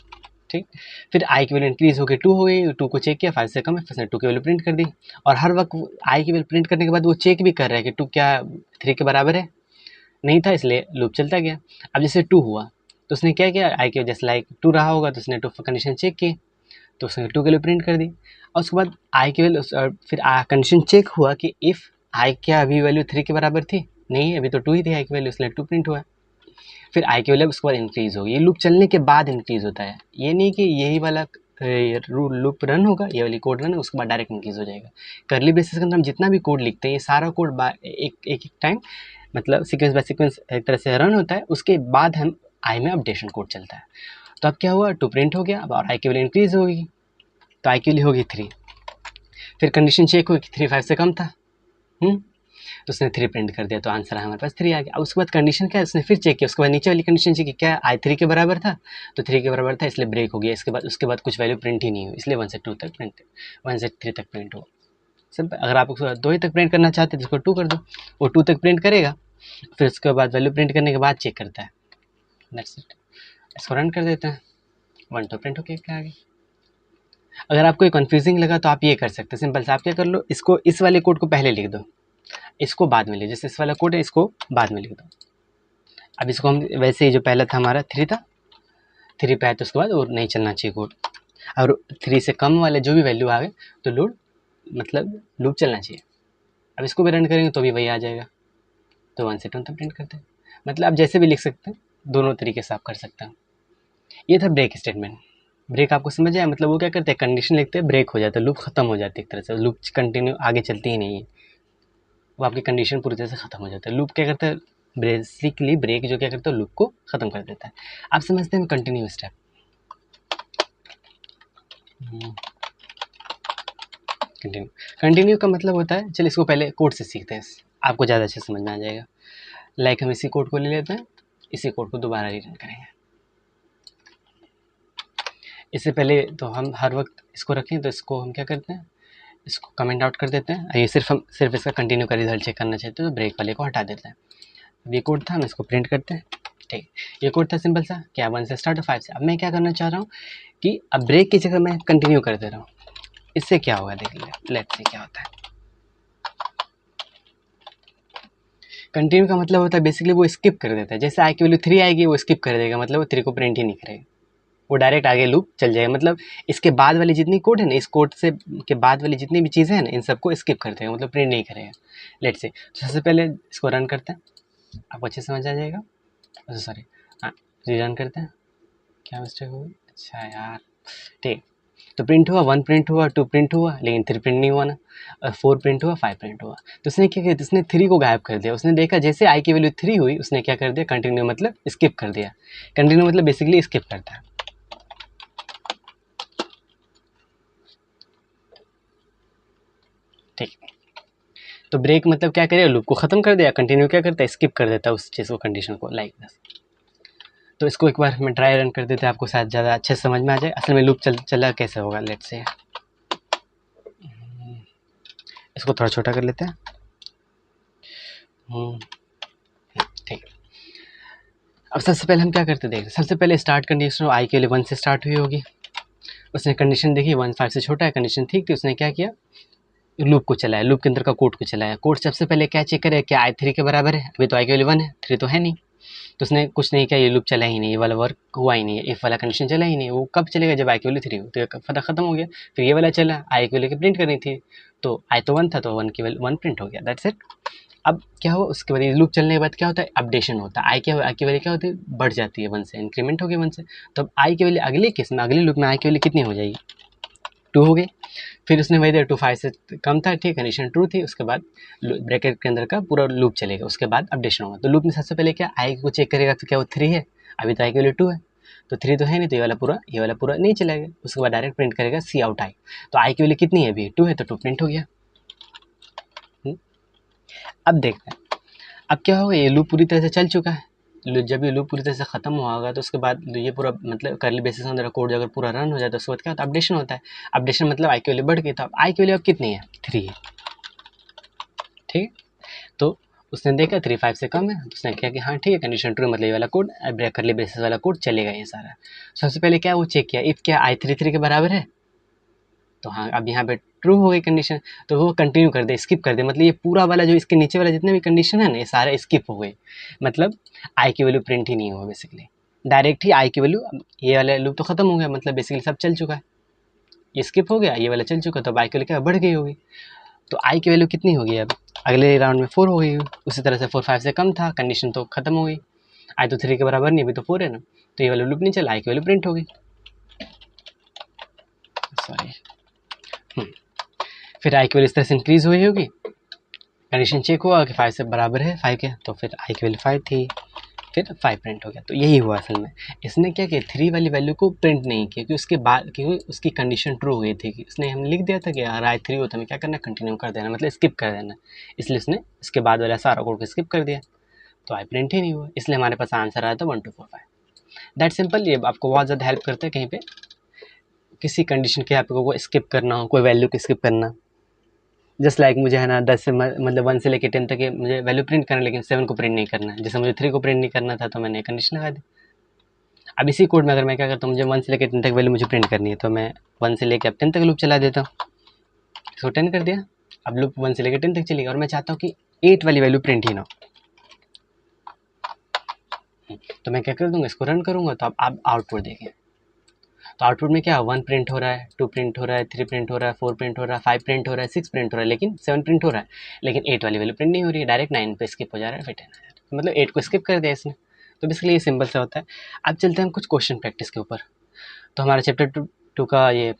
[SPEAKER 1] ठीक। फिर आई की वैल्यू इंक्रीज होकर 2 हो गई, 2 को चेक किया 5 से कम है, फिर उसने 2 की वैल्यू प्रिंट कर दी। और हर वक्त आई की वैल्यू प्रिंट करने के बाद वो चेक भी कर रहा है कि 2 क्या 3 के बराबर है, नहीं था, इसलिए लूप चलता गया। अब जैसे 2 हुआ तो उसने क्या किया, आई की जैसे लाइक 2 रहा होगा तो उसने 2 कंडीशन चेक की, तो उसने 2 के लिए प्रिंट कर दी। और उसके बाद आई की वैल्यू, फिर कंडीशन चेक हुआ कि इफ़ आई क्या अभी वैल्यू 3 के बराबर थी, नहीं अभी तो 2 ही थी आई की वैल्यू, इसलिए 2 प्रिंट हुआ। फिर आई की वैल्यू उसके बाद इंक्रीज़ होगी, ये लूप चलने के बाद इंक्रीज़ होता है, ये नहीं कि यही वाला लूप रन होगा, ये वाली कोड रन है उसके बाद डायरेक्ट इंक्रीज़ हो जाएगा। करली ब्रेसेस के अंदर हम जितना भी कोड लिखते हैं ये सारा कोड एक टाइम मतलब सीक्वेंस बाय सीक्वेंस एक तरह से रन होता है, उसके बाद हम आई में अपडेशन कोड चलता है। तो अब क्या हुआ, 2 प्रिंट हो गया, अब और आई की वैल्यू इंक्रीज़ होगी, तो आई की वैल्यू होगी 3। फिर कंडीशन चेक हुई कि 3 5 से कम था, तो उसने 3 प्रिंट कर दिया, तो आंसर हमारे पास 3 आ गया। अब उसके बाद कंडीशन क्या है, उसने फिर चेक किया, उसके बाद नीचे वाली कंडीशन चेक की, क्या आई 3 के बराबर था, तो 3 के बराबर था इसलिए ब्रेक हो गया। उसके बाद कुछ वैल्यू प्रिंट ही नहीं हुई, इसलिए 1 से 2 तक प्रिंट, 1 से 3 तक प्रिंट हुआ। सिंपल। अगर आप उसको 2 ही तक प्रिंट करना चाहते हैं तो उसको 2 कर दो, वो 2 तक प्रिंट करेगा, फिर उसके बाद वैल्यू प्रिंट करने के बाद चेक करता है। That's it. इसको रन कर देते हैं, 1 2 प्रिंट होके क्या आ गया। अगर आपको ये कन्फ्यूजिंग लगा तो आप ये कर सकते हैं, सिंपल से आप क्या कर लो, इसको इस वाले कोड को पहले लिख दो, इसको बाद में लिख, जैसे इस वाला कोड है इसको बाद में लिख दो। अब इसको हम वैसे ही, जो पहला था हमारा 3 था, 3 पे आया तो उसके बाद और नहीं चलना चाहिए कोड, और 3 से कम वाले जो भी वैल्यू आ गए तो लोड मतलब लूप चलना चाहिए। अब इसको भी रन करेंगे तो भी वही आ जाएगा, तो 1 से 2 तक प्रिंट करते हैं। मतलब आप जैसे भी लिख सकते हैं, दोनों तरीके से आप कर सकते हैं। ये था ब्रेक स्टेटमेंट। ब्रेक आपको समझ आया, मतलब वो क्या करते हैं, कंडीशन लिखते हैं, ब्रेक हो जाता है, लूप खत्म हो जाती है, एक तरह से लूप कंटिन्यू आगे चलती ही नहीं है, वो आपकी कंडीशन पूरी तरह से खत्म हो जाता है। लूप क्या करता है, बेसिकली ब्रेक जो क्या करता है लूप को खत्म कर देता है। आप समझते हैं कंटिन्यू स्टेप। कंटिन्यू का मतलब होता है, चलिए इसको पहले कोड से सीखते हैं, आपको ज़्यादा अच्छे समझ में आ जाएगा। लाइक हम इसी कोड को ले लेते हैं, इसी कोड को दोबारा रिटर्न करेंगे। इससे पहले तो हम हर वक्त इसको रखें, तो इसको हम क्या करते हैं, इसको कमेंट आउट कर देते हैं। ये सिर्फ इसका कंटिन्यू का रिजल्ट चेक करना चाहते हैं तो ब्रेक वाले को हटा देते हैं। अब ये कोड था, हम इसको प्रिंट करते हैं, ठीक। ये कोड था सिंपल सा, क्या 1 से स्टार्ट 5 से। अब मैं क्या करना चाह रहा हूँ कि अब ब्रेक की जगह मैं कंटिन्यू कर दे रहा हूँ, इससे क्या होगा देख लेट्स सी क्या होता है। कंटिन्यू का मतलब होता है बेसिकली वो स्किप कर देता है, जैसे आई की वैल्यू 3 आएगी वो स्किप कर देगा, मतलब वो 3 को प्रिंट ही नहीं करेगा, वो डायरेक्ट आगे लूप चल जाएगा। मतलब इसके बाद वाली जितनी कोड है ना, इस कोड से के बाद वाली जितनी भी चीज़ें हैं ना, इन सबको स्किप कर देगा, मतलब प्रिंट नहीं करेगा। लेट्स से तो सबसे पहले इसको रन करते हैं, आपको अच्छे समझ आ जाएगा। अच्छा सॉरी, हाँ रीरन करते हैं, क्या मिस्टेक हुई, अच्छा यार, ठीक। तो प्रिंट हुआ, 1 प्रिंट हुआ, 2 प्रिंट हुआ, लेकिन 3 प्रिंट नहीं हुआ ना, और 4 प्रिंट हुआ, 5 प्रिंट हुआ। तो उसने क्या किया, उसने 3 को गायब कर दिया। उसने देखा जैसे आई की वैल्यू 3 हुई, उसने क्या कर दिया, कंटिन्यू मतलब स्किप कर दिया। कंटिन्यू मतलब बेसिकली स्किप करता है, ठीक। तो ब्रेक मतलब क्या करेगा, लूप को ख़त्म कर दिया। कंटिन्यू क्या करता है, स्किप कर देता है उस चीज़ को, कंडीशन को, लाइक दिस। तो इसको एक बार मैं ट्राई रन कर देते हैं, आपको शायद ज़्यादा अच्छे से समझ में आ जाए असल में लूप चला कैसे होगा। लेट्स से इसको थोड़ा छोटा कर लेते हैं, ठीक। अब सबसे पहले हम क्या करते हैं, देखते सबसे पहले स्टार्ट कंडीशन आई के लिए 1 से स्टार्ट हुई होगी, उसने कंडीशन देखी 1 5 से छोटा है, कंडीशन ठीक थी, उसने क्या किया, लूप को चलाया, लूप के अंदर का कोड को चलाया। कोड सबसे पहले क्या चेक करे, क्या आई 3 के बराबर है, अभी तो आई के वैल्यू 1 है, 3 तो है नहीं, तो उसने कुछ नहीं किया, ये लूप चला ही नहीं, ये वाला वर्क हुआ ही नहीं है, इफ वाला कंडीशन चला ही नहीं। वो कब चलेगा, जब आई की वैल्यू 3 हो, तो ये फटा खत्म हो गया। फिर ये वाला चला, आई की वैल्यू की प्रिंट करनी थी, तो आई तो 1 था, तो 1 की वैल्यू 1 प्रिंट हो गया, दैट्स इट। अब क्या हुआ, उसके बाद ये लूप चलने के बाद क्या होता है, अपडेशन होता है। आई की वैल्यू क्या होती है, बढ़ जाती है 1 से, इंक्रीमेंट हो गया 1 से। तो अब आई की वैल्यू अगले केस में, अगले लूप में आई की वैल्यू कितनी हो जाएगी, 2 हो गई। फिर उसने वही दिया 2 5 से कम था, ठीक, कंडीशन ट्रू थी। उसके बाद ब्रैकेट के अंदर का पूरा लूप चलेगा, उसके बाद अपडेशन होगा। तो लूप में सबसे पहले क्या आई को चेक करेगा, तो क्या वो 3 है, अभी तो आई की वैल्यू 2 है, तो 3 तो है नहीं, तो ये वाला पूरा नहीं चलेगा। उसके बाद डायरेक्ट प्रिंट करेगा सी आउट आई, तो आई की वैल्यू कितनी है, अभी 2 है, तो 2 प्रिंट हो गया। अब देखते हैं अब क्या होगा, ये लूप पूरी तरह से चल चुका है। जब ये लूप पूरी तरह से ख़त्म होगा तो उसके बाद ये पूरा मतलब करली बेसिस में मेरा कोड अगर पूरा रन हो जाए तो उसके बाद क्या होता है, अपडेशन होता है। अपडेशन मतलब आई की वैल्यू बढ़ गई, तो अब आई की वैल्यू अब कितनी है, 3 है, ठीक। तो उसने देखा 3 5 से कम है, तो उसने किया कि हाँ ठीक है, कंडीशन ट्रू, मतलब ये वाला कोड करली बेसिस वाला कोड चलेगा ये सारा। सबसे पहले क्या वो चेक किया, इफ़ क्या आई 3 के बराबर है, तो हाँ अब यहाँ पे ट्रू हो गई कंडीशन, तो वो कंटिन्यू कर दे, स्किप कर दे, मतलब ये पूरा वाला जो इसके नीचे वाला जितने भी कंडीशन है ना, ये सारे स्किप हो गए, मतलब आई की वैल्यू प्रिंट ही नहीं हुआ बेसिकली। डायरेक्ट ही आई की वैल्यू, ये वाला लूप तो खत्म हो गया, मतलब बेसिकली सब चल चुका है, ये स्किप हो गया, ये वाला चल चुका, तो आई की वैल्यू क्या बढ़ गई होगी। तो आई की वैल्यू कितनी होगी, अब अगले राउंड में 4 हो गई। उसी तरह से 4 5 से कम था, कंडीशन तो खत्म हो गई, आई तो 3 के बराबर नहीं, अभी तो 4 है ना, तो ये वाला लूप नहीं चला, आई की वैल्यू प्रिंट हो गई। सॉरी, फिर आई की वैल्यू इस तरह से इंक्रीज हुई होगी, कंडीशन चेक हुआ कि 5 से बराबर है 5 के, तो फिर आई की वैल्यू 5 थी, फिर 5 प्रिंट हो गया। तो यही हुआ असल में, इसने क्या किया 3 वाली वैल्यू को प्रिंट नहीं किया, क्योंकि उसके बाद क्योंकि उसकी कंडीशन ट्रू हो गई थी कि उसने हमने लिख दिया था कि अगर आई 3 हो तो हमें क्या करना है, कंटिन्यू कर देना, मतलब स्किप कर देना, इसलिए उसने इसके बाद वाला सारा कोड को स्किप कर दिया, तो आई प्रिंट ही नहीं हुआ, इसलिए हमारे पास आंसर आया था 1 2 4 5। दैट सिंपल, ये आपको बहुत ज़्यादा हेल्प करता है कहीं पे किसी कंडीशन के आपको स्किप करना हो, कोई वैल्यू को स्किप करना। जस्ट लाइक मुझे है ना 10 से मतलब 1 से लेकर 10 तक के मुझे वैल्यू प्रिंट करना है, लेकिन 7 को प्रिंट नहीं करना है, जैसे मुझे 3 को प्रिंट नहीं करना था, तो मैंने कंडीशन लगा दी। अब इसी कोड में अगर मैं क्या करता हूँ, मुझे 1 से लेकर 10 तक वैल्यू मुझे प्रिंट करनी है, तो मैं 1 से लेकर अब 10 तक लूप चला देता हूँ, इसको 10 कर दिया, अब लूप 1 से लेकर 10 तक चलेगी, और मैं चाहता हूँ कि 8 वाली वैल्यू प्रिंट ही ना हो, तो मैं क्या कर दूँगा, इसको रन करूँगा, तो अब आप आउटपुट देखें, तो आउटपुट में क्या 1 प्रिंट हो रहा है, 2 प्रिंट हो रहा है, 3 प्रिंट हो रहा है, 4 प्रिंट हो रहा है, 5 प्रिंट हो रहा है, 6 प्रिंट हो रहा है, लेकिन 7 प्रिंट हो रहा है, लेकिन 8 वाली वैल्यू प्रिंट नहीं हो रही है, डायरेक्ट 9 पे स्किप हो जा रहा है, फिर 10 आ जा रहा है, मतलब 8 को स्किप कर दिया इसने। तो बेसिकली ये सिंपल सा होता है। अब चलते हैं हम कुछ क्वेश्चन प्रैक्टिस के ऊपर। तो हमारा चैप्टर 2 का ये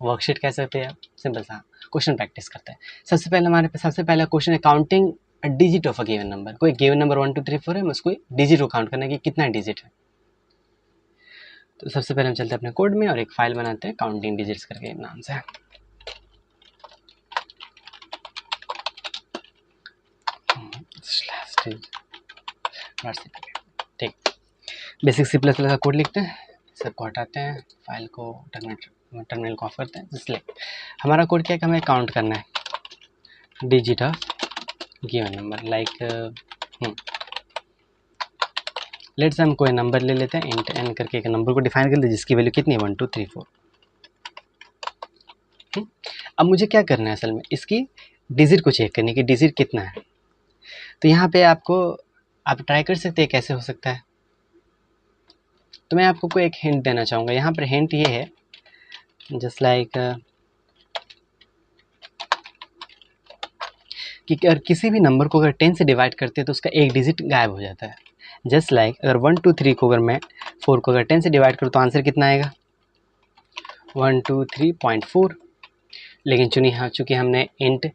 [SPEAKER 1] वर्कशीट कह सकते हैं, सिंपल सा क्वेश्चन प्रैक्टिस करते हैं। सबसे पहले हमारे पास सबसे पहला क्वेश्चन है counting a digit of a given number. कोई गिवन नंबर 1 2 3 4 है, मैं उसको डिजिट को काउंट करना है कि कितना डिजिट है। तो सबसे पहले हम चलते हैं अपने कोड में और एक फाइल बनाते हैं काउंटिंग डिजिट्स करके नाम से। ठीक, बेसिक सी प्लस प्लस का कोड लिखते हैं, सबको हटाते हैं, फाइल को टर्मिनल को ऑफ करते हैं। इसलिए हमारा कोड क्या है कि हमें काउंट करना है digit of given number, like let's हम कोई नंबर ले लेते हैं, इंट एन करके एक नंबर को डिफाइन कर ले जिसकी वैल्यू कितनी है 1 2 3 4। अब मुझे क्या करना है, असल में इसकी डिजिट को चेक करने की, डिजिट कितना है। तो यहाँ पे आपको आप ट्राई कर सकते हैं कैसे हो सकता है। तो मैं आपको कोई एक हिंट देना चाहूँगा, यहाँ पर हिंट ये है जस्ट लाइक कि अगर किसी भी नंबर को अगर 10 से डिवाइड करते हैं तो उसका एक डिजिट गायब हो जाता है। जस्ट लाइक अगर 1 2 3 को अगर मैं 4 को अगर 10 से डिवाइड करूँ तो आंसर कितना आएगा 1 2 3.4। लेकिन चूँकि हमने इंट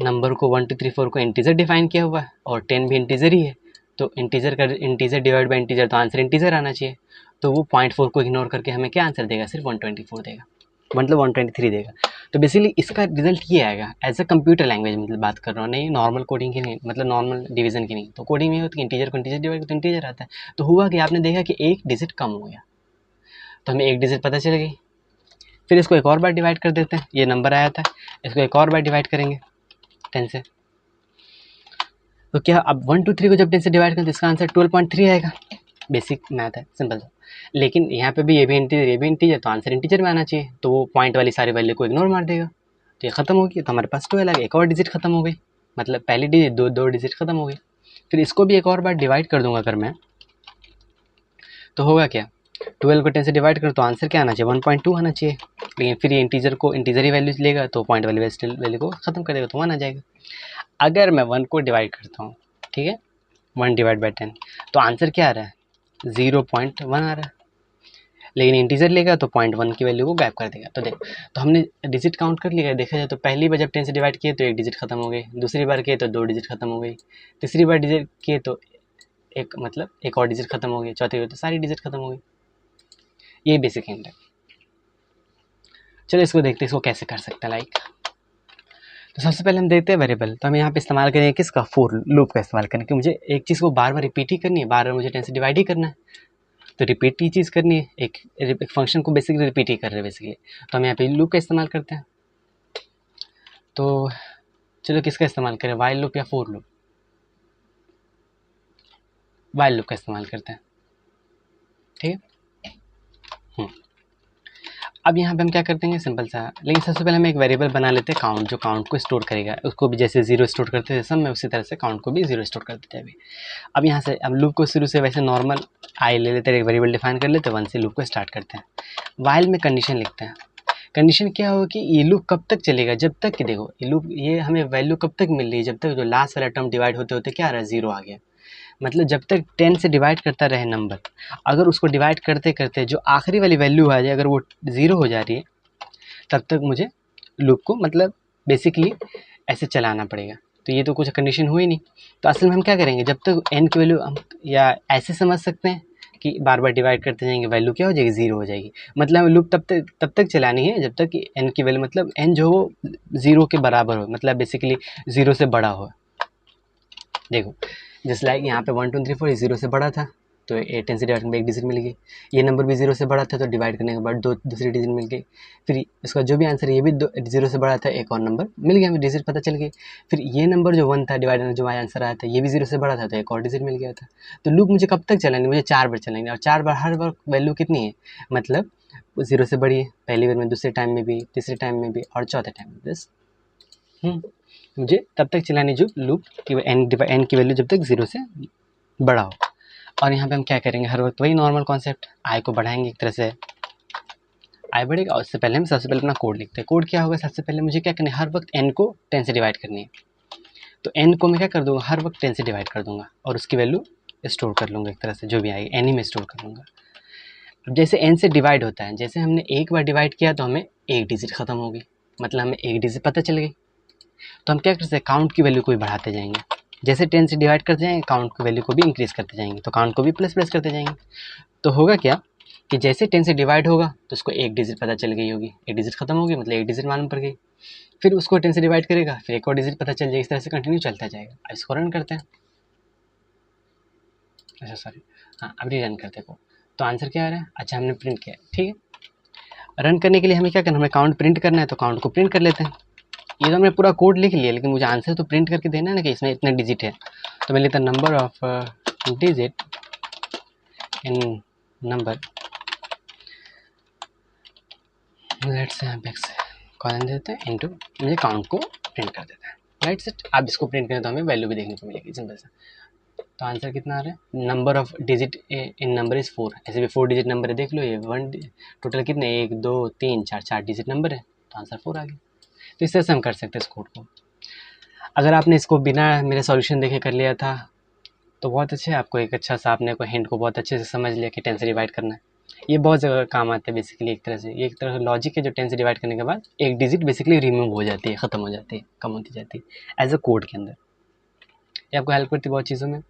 [SPEAKER 1] नंबर को 1 2 3 4 को इंटीजर डिफाइन किया हुआ है और 10 भी इंटीजर ही है, तो इंटीजर डिवाइड बाई इंटीजर, तो आंसर इंटीजर आना चाहिए। तो वो 0.4 को इग्नोर करके हमें क्या आंसर देगा, सिर्फ 124 देगा, मतलब 123 देगा। तो बेसिकली इसका रिजल्ट ये आएगा एज अ कंप्यूटर लैंग्वेज, मतलब बात कर रहा हूँ, नहीं नॉर्मल कोडिंग की नहीं, मतलब नॉर्मल डिवीजन की नहीं। तो कोडिंग में होता है इंटीजर को इंटीजर डिवाइड तो इंटीजर आता है। तो हुआ कि आपने देखा कि एक डिजिट कम हो गया, तो हमें एक डिजिट पता चल गई। फिर इसको एक और बार डिवाइड कर देते हैं, ये नंबर आया था, इसको एक और बार डिवाइड करेंगे 10 से। तो क्या अब 1 2 3 को जब 10 से डिवाइड करें तो इसका आंसर 12.3 आएगा। बेसिक मैथ है, सिंपल सा। लेकिन यहाँ पे भी ये भी इंटीजर, तो आंसर इंटीजर में आना चाहिए, तो वो पॉइंट वाली सारी वैल्यू को इग्नोर मार देगा, तो ये खत्म हो गई। तो हमारे पास 12 आ गया, एक और डिजिट खत्म हो गई, मतलब पहली डिजिट दो डिजिट खत्म हो गई। फिर इसको भी एक और बार डिवाइड कर दूंगा अगर मैं, तो होगा क्या 12 को 10 से डिवाइड करो तो आंसर क्या आना चाहिए 1.2 आना चाहिए। लेकिन फिर ये इंटीजर को इंटीजर ही वैल्यूज लेगा, तो पॉइंट वाली वैल्यू को खत्म कर देगा, तो 1 आ जाएगा। अगर मैं 1 को डिवाइड करता हूँ, ठीक है, 1 डिवाइड बाई 10, तो आंसर क्या आ रहा है 0.1 आ रहा है। लेकिन इंटीजर लेगा तो 0.1 की वैल्यू को गायब कर देगा। तो देखो, तो हमने डिजिट काउंट कर लिया। देखा जाए तो पहली बार जब 10 से डिवाइड किए तो एक डिजिट खत्म हो गई, दूसरी बार किए तो 2 डिजिट खत्म हो गई, तीसरी बार डिजिट किए तो एक मतलब एक और डिजिट खत्म हो गई, चौथी बार तो सारी डिजिट खत्म हो गई। ये बेसिक हिंट है। चलो इसको देखते हैं इसको कैसे कर सकते हैं। लाइक तो सबसे पहले हम देखते हैं वेरिएबल। तो हम यहाँ पे इस्तेमाल करेंगे किसका, फॉर लूप का इस्तेमाल करेंगे, कि मुझे एक चीज़ को बार बार रिपीट ही करनी है, बार बार मुझे 10 से डिवाइड ही करना है, तो रिपीट ही चीज़ करनी है, एक फंक्शन को बेसिकली रिपीट ही कर रहे हैं बेसिकली। तो हम यहाँ पे लूप का इस्तेमाल करते हैं। तो चलो किसका इस्तेमाल करें, वाइल लूप या फॉर लूप? वाइल लूप का इस्तेमाल करते हैं, ठीक है। अब यहाँ पे हम क्या कर देंगे, सिंपल सा, लेकिन सबसे पहले हम एक वेरिएबल बना लेते हैं काउंट, जो काउंट को स्टोर करेगा। उसको भी जैसे 0 स्टोर करते थे सब में, उसी तरह से काउंट को भी 0 स्टोर कर देते हैं अभी। अब यहाँ से अब लूप को शुरू से वैसे नॉर्मल आई ले लेते हैं, एक वेरिएबल डिफाइन कर लेते हैं, 1 से लूप को स्टार्ट करते हैं। वाइल में कंडीशन लिखते हैं। कंडीशन क्या होगा कि ये लूप कब तक चलेगा, जब तक कि देखो ये लूप, ये हमें वैल्यू कब तक मिल रही है, जब तक जो लास्ट वाला टर्म डिवाइड होते होते क्या आ रहा है, 0 आ गया। मतलब जब तक 10 से डिवाइड करता रहे नंबर, अगर उसको डिवाइड करते करते जो आखिरी वाली वैल्यू आ जाए, अगर वो 0 हो जा रही है, तब तक मुझे लूप को मतलब बेसिकली ऐसे चलाना पड़ेगा। तो ये तो कुछ कंडीशन हुई नहीं। तो असल में हम क्या करेंगे, जब तक n की वैल्यू हम या ऐसे समझ सकते हैं कि बार बार डिवाइड करते जाएंगे, वैल्यू क्या हो जाएगी, 0 हो जाएगी। मतलब लूप तब तक चलानी है जब तक कि n की वैल्यू मतलब n जो हो 0 के बराबर हो, मतलब बेसिकली 0 से बड़ा हो। देखो जस्ट लाइक यहाँ पे 1 2 3 4 0 से बड़ा था, तो 10 से डिवाइड करने में एक डिजिट मिल गई। ये नंबर भी 0 से बड़ा था, तो डिवाइड करने के बाद दूसरी डिजिट मिल गई। फिर इसका जो भी आंसर है, ये भी 0 से बड़ा था, एक और नंबर मिल गया, हमें डिजिट पता चल गई। फिर ये नंबर जो 1 था, डिवाइड में जो आंसर आया था, ये भी 0 से बड़ा था, तो एक और डिजिट मिल गया था। तो लूप मुझे कब तक चलानी, मुझे 4 बार चलानी, और 4 बार हर बार वैल्यू कितनी है, मतलब 0 से बड़ी है, पहली बार में, दूसरे टाइम में भी, तीसरे टाइम में भी, और चौथे टाइम में। बस मुझे तब तक चलानी जो लूप की एन की वैल्यू जब तक 0 से बड़ा हो। और यहाँ पे हम क्या करेंगे, हर वक्त वही नॉर्मल कॉन्सेप्ट, आई को बढ़ाएंगे एक तरह से, आई बढ़ेगा। और उससे पहले हम सबसे पहले अपना कोड लिखते हैं। कोड क्या होगा, सबसे पहले मुझे क्या करना है, हर वक्त n को 10 से डिवाइड करनी है। तो n को मैं क्या कर दूँगा, हर वक्त 10 से डिवाइड कर दूँगा, और उसकी वैल्यू स्टोर कर लूँगा एक तरह से, जो भी आएगी n ही में स्टोर कर लूँगा। अब जैसे n से डिवाइड होता है, जैसे हमने एक बार डिवाइड किया तो हमें एक डिजिट ख़त्म हो गई, मतलब हमें एक डिजिट पता चल गई। तो हम क्या कर सकते हैं, काउंट की वैल्यू को भी बढ़ाते जाएंगे। जैसे 10 से डिवाइड करते जाएंगे, काउंट की वैल्यू को भी इंक्रीज़ करते जाएंगे, तो काउंट को भी प्लस प्लस करते जाएंगे। तो होगा क्या कि जैसे 10 से डिवाइड होगा तो उसको एक डिजिट पता चल गई होगी, एक डिजिट खत्म होगी, मतलब एक डिजिट मालूम पड़ गई। फिर उसको 10 से डिवाइड करेगा, फिर एक और डिजिट पता चल जाएगी, इस तरह से कंटिन्यू चलता जाएगा। अब इसको रन करते हैं, अच्छा सॉरी, हाँ अभी रन करते हैं। तो आंसर क्या आ रहा है, अच्छा हमने प्रिंट किया, ठीक है। रन करने के लिए हमें क्या करना, हमें काउंट प्रिंट करना है, तो काउंट को प्रिंट कर लेते हैं। ये तो हमने पूरा कोड लिख लिया, लेकिन मुझे आंसर तो प्रिंट करके देना है ना कि इसमें इतने डिजिट है। तो मैं लेता number of digit in number, let's say colon देते हैं इनटू, मुझे काउंट को प्रिंट कर देता है, राइट सेट। आप इसको प्रिंट करें तो हमें वैल्यू भी देखने को मिलेगी, सिंपल सा। तो आंसर कितना आ रहा है, number of digit in number is 4। ऐसे भी 4 डिजिट नंबर है, देख लो ये टोटल कितने, 1 2 3 4 4 डिजिट नंबर है, तो आंसर 4 आ गया। तो इस तरह से हम कर सकते हैं इस कोड को। अगर आपने इसको बिना मेरे सॉल्यूशन देखे कर लिया था तो बहुत अच्छे, आपको एक अच्छा सा, आपने कोई हिंट को बहुत अच्छे से समझ लिया कि 10 से डिवाइड करना है। ये बहुत जगह काम आता है बेसिकली, एक तरह से ये एक तरह का लॉजिक है, जो 10 से डिवाइड करने के बाद एक डिजिट बेसिकली रिमूव हो जाती है, ख़त्म हो जाती है, कम होती जाती है एज अ कोड के अंदर। ये आपको हेल्प करती है बहुत चीज़ों में।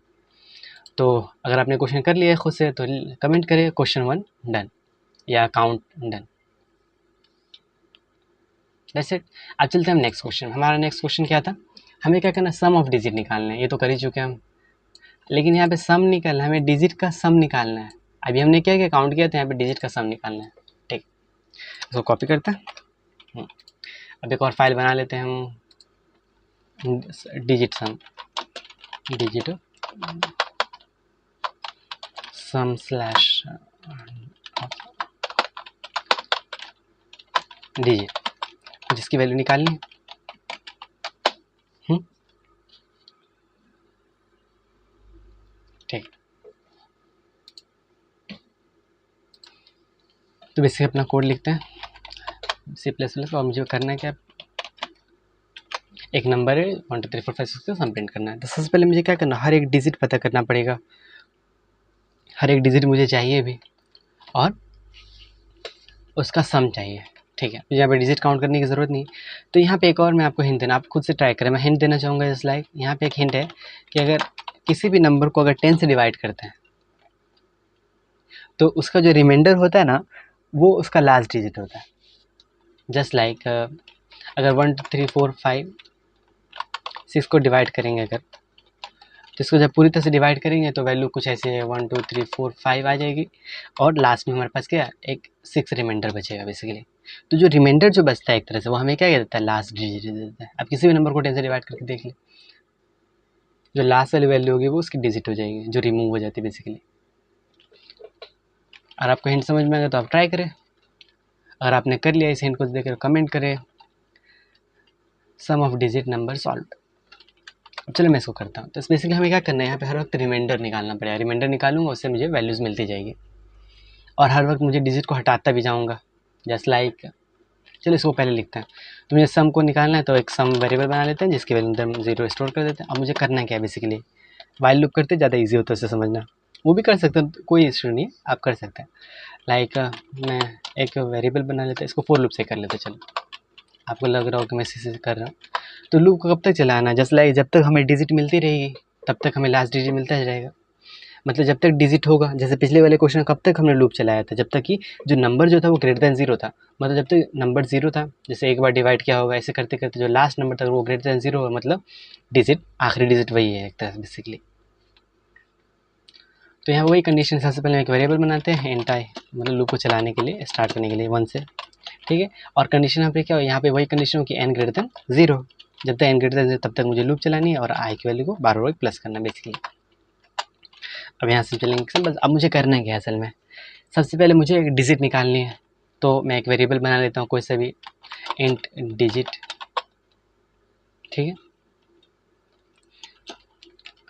[SPEAKER 1] तो अगर आपने क्वेश्चन कर लिया है खुद से तो कमेंट करें क्वेश्चन 1 डन या काउंट डन, दैट्स इट। अब चलते हैं हम नेक्स्ट क्वेश्चन। हमारा नेक्स्ट क्वेश्चन क्या था, हमें क्या करना, सम ऑफ डिजिट निकालना है। ये तो कर ही चुके हैं हम, लेकिन यहाँ पे सम निकालना है, हमें डिजिट का सम निकालना है। अभी हमने क्या किया, काउंट किया था, यहाँ पे डिजिट का सम निकालना है, ठीक। इसको कॉपी करते हैं। अब एक और फाइल बना लेते हैं हम, डिजिट सम, डिजिट सम स्लैश डिजिट, जिसकी वैल्यू निकालनी है। ठीक, तो बेसिकली अपना कोड लिखते हैं C++, और मुझे करना है क्या, एक नंबर है 1 2 3 4 5 6 का सम प्रिंट करना है। तो सबसे पहले मुझे क्या करना, हर एक डिजिट पता करना पड़ेगा, हर एक डिजिट मुझे चाहिए भी, और उसका सम चाहिए। ठीक है, यहाँ पे डिजिट काउंट करने की ज़रूरत नहीं। तो यहाँ पे एक और मैं आपको हिंट देना, आप खुद से ट्राई करें। मैं हिंट देना चाहूँगा जस्ट लाइक, यहाँ पे एक हिंट है कि अगर किसी भी नंबर को अगर 10 से डिवाइड करते हैं तो उसका जो रिमाइंडर होता है ना, वो उसका लास्ट डिजिट होता है। जस्ट लाइक अगर 1 2 3 4 5 6 को डिवाइड करेंगे अगर, तो इसको जब पूरी तरह से डिवाइड करेंगे तो वैल्यू कुछ ऐसे है 1 2 3 4 5 आ जाएगी, और लास्ट में हमारे पास क्या एक 6 रिमाइंडर बचेगा बेसिकली। तो जो रिमाइंडर जो बचता है एक तरह से, वो हमें क्या कह देता है, लास्ट डिजिट देता है। अब किसी भी नंबर को 10 से डिवाइड करके देख ले, जो लास्ट वाली वैल्यू होगी वो उसकी डिजिट हो जाएगी, जो रिमूव हो जाती है बेसिकली। और आपको हिंट समझ में आ गया तो आप ट्राई करें। अगर आपने कर लिया इस हिंट को देखकर कमेंट करें सम ऑफ डिजिट नंबर सॉल्व। अब चलो मैं इसको करता हूँ। तो बेसिकली हमें क्या करना है, यहाँ पे हर वक्त रिमाइंडर निकालना पड़ेगा। रिमाइंडर निकालूंगा, उससे मुझे वैल्यूज़ मिलती जाएगी, और हर वक्त मुझे डिजिट को हटाता भी जाऊँगा। जस्ट लाइक चलो इसको पहले लिखते हैं। तो मुझे सम को निकालना है, तो एक सम वेरिएबल बना लेते हैं जिसकी वैल्यू हम 0 स्टोर कर देते हैं। अब मुझे करना क्या है, बेसिकली वाइल लूप करते ज़्यादा ईजी होता है उसे समझना। वो भी कर सकते हैं, कोई इशू नहीं है, आप कर सकते हैं। लाइक मैं एक वेरिएबल बना लेता हूँ, इसको फोर लूप से कर लेते हैं। चलो आपको लग रहा हो कि मैं इसी से कर रहा हूँ। तो लूप को कब तक चलाना है, जस्ट लाइक जब तक हमें डिजिट मिलती रहेगी तब तक हमें लास्ट डिजिट मिलता रहेगा। मतलब जब तक डिजिट होगा, जैसे पिछले वाले क्वेश्चन कब तक हमने लूप चलाया था, जब तक कि जो नंबर जो था वो ग्रेटर देन 0 था। मतलब जब तक नंबर 0 था, जैसे एक बार डिवाइड किया होगा, ऐसे करते करते जो लास्ट नंबर था वो ग्रेटर देन 0 होगा, मतलब डिजिट आखिरी डिजिट वही है एक तरह से बेसिकली। तो यहाँ वही कंडीशन, सबसे पहले एक वेरिएबल बनाते हैं इंट आई, मतलब लूप को चलाने के लिए, स्टार्ट करने के लिए 1 से। ठीक है, और कंडीशन यहाँ पे क्या हो, यहाँ पे वही कंडीशन हो कि n ग्रेटर देन 0। जब तक n ग्रेटर देन 0 तब तक मुझे लूप चलानी है, और i की वैल्यू को बार बार प्लस करना बेसिकली। अब यहाँ से चलेंगे सिंपल। अब मुझे करना है क्या असल में, सबसे पहले मुझे एक डिजिट निकालनी है। तो मैं एक वेरिएबल बना लेता हूँ कोई सा भी, इंट डिजिट। ठीक है,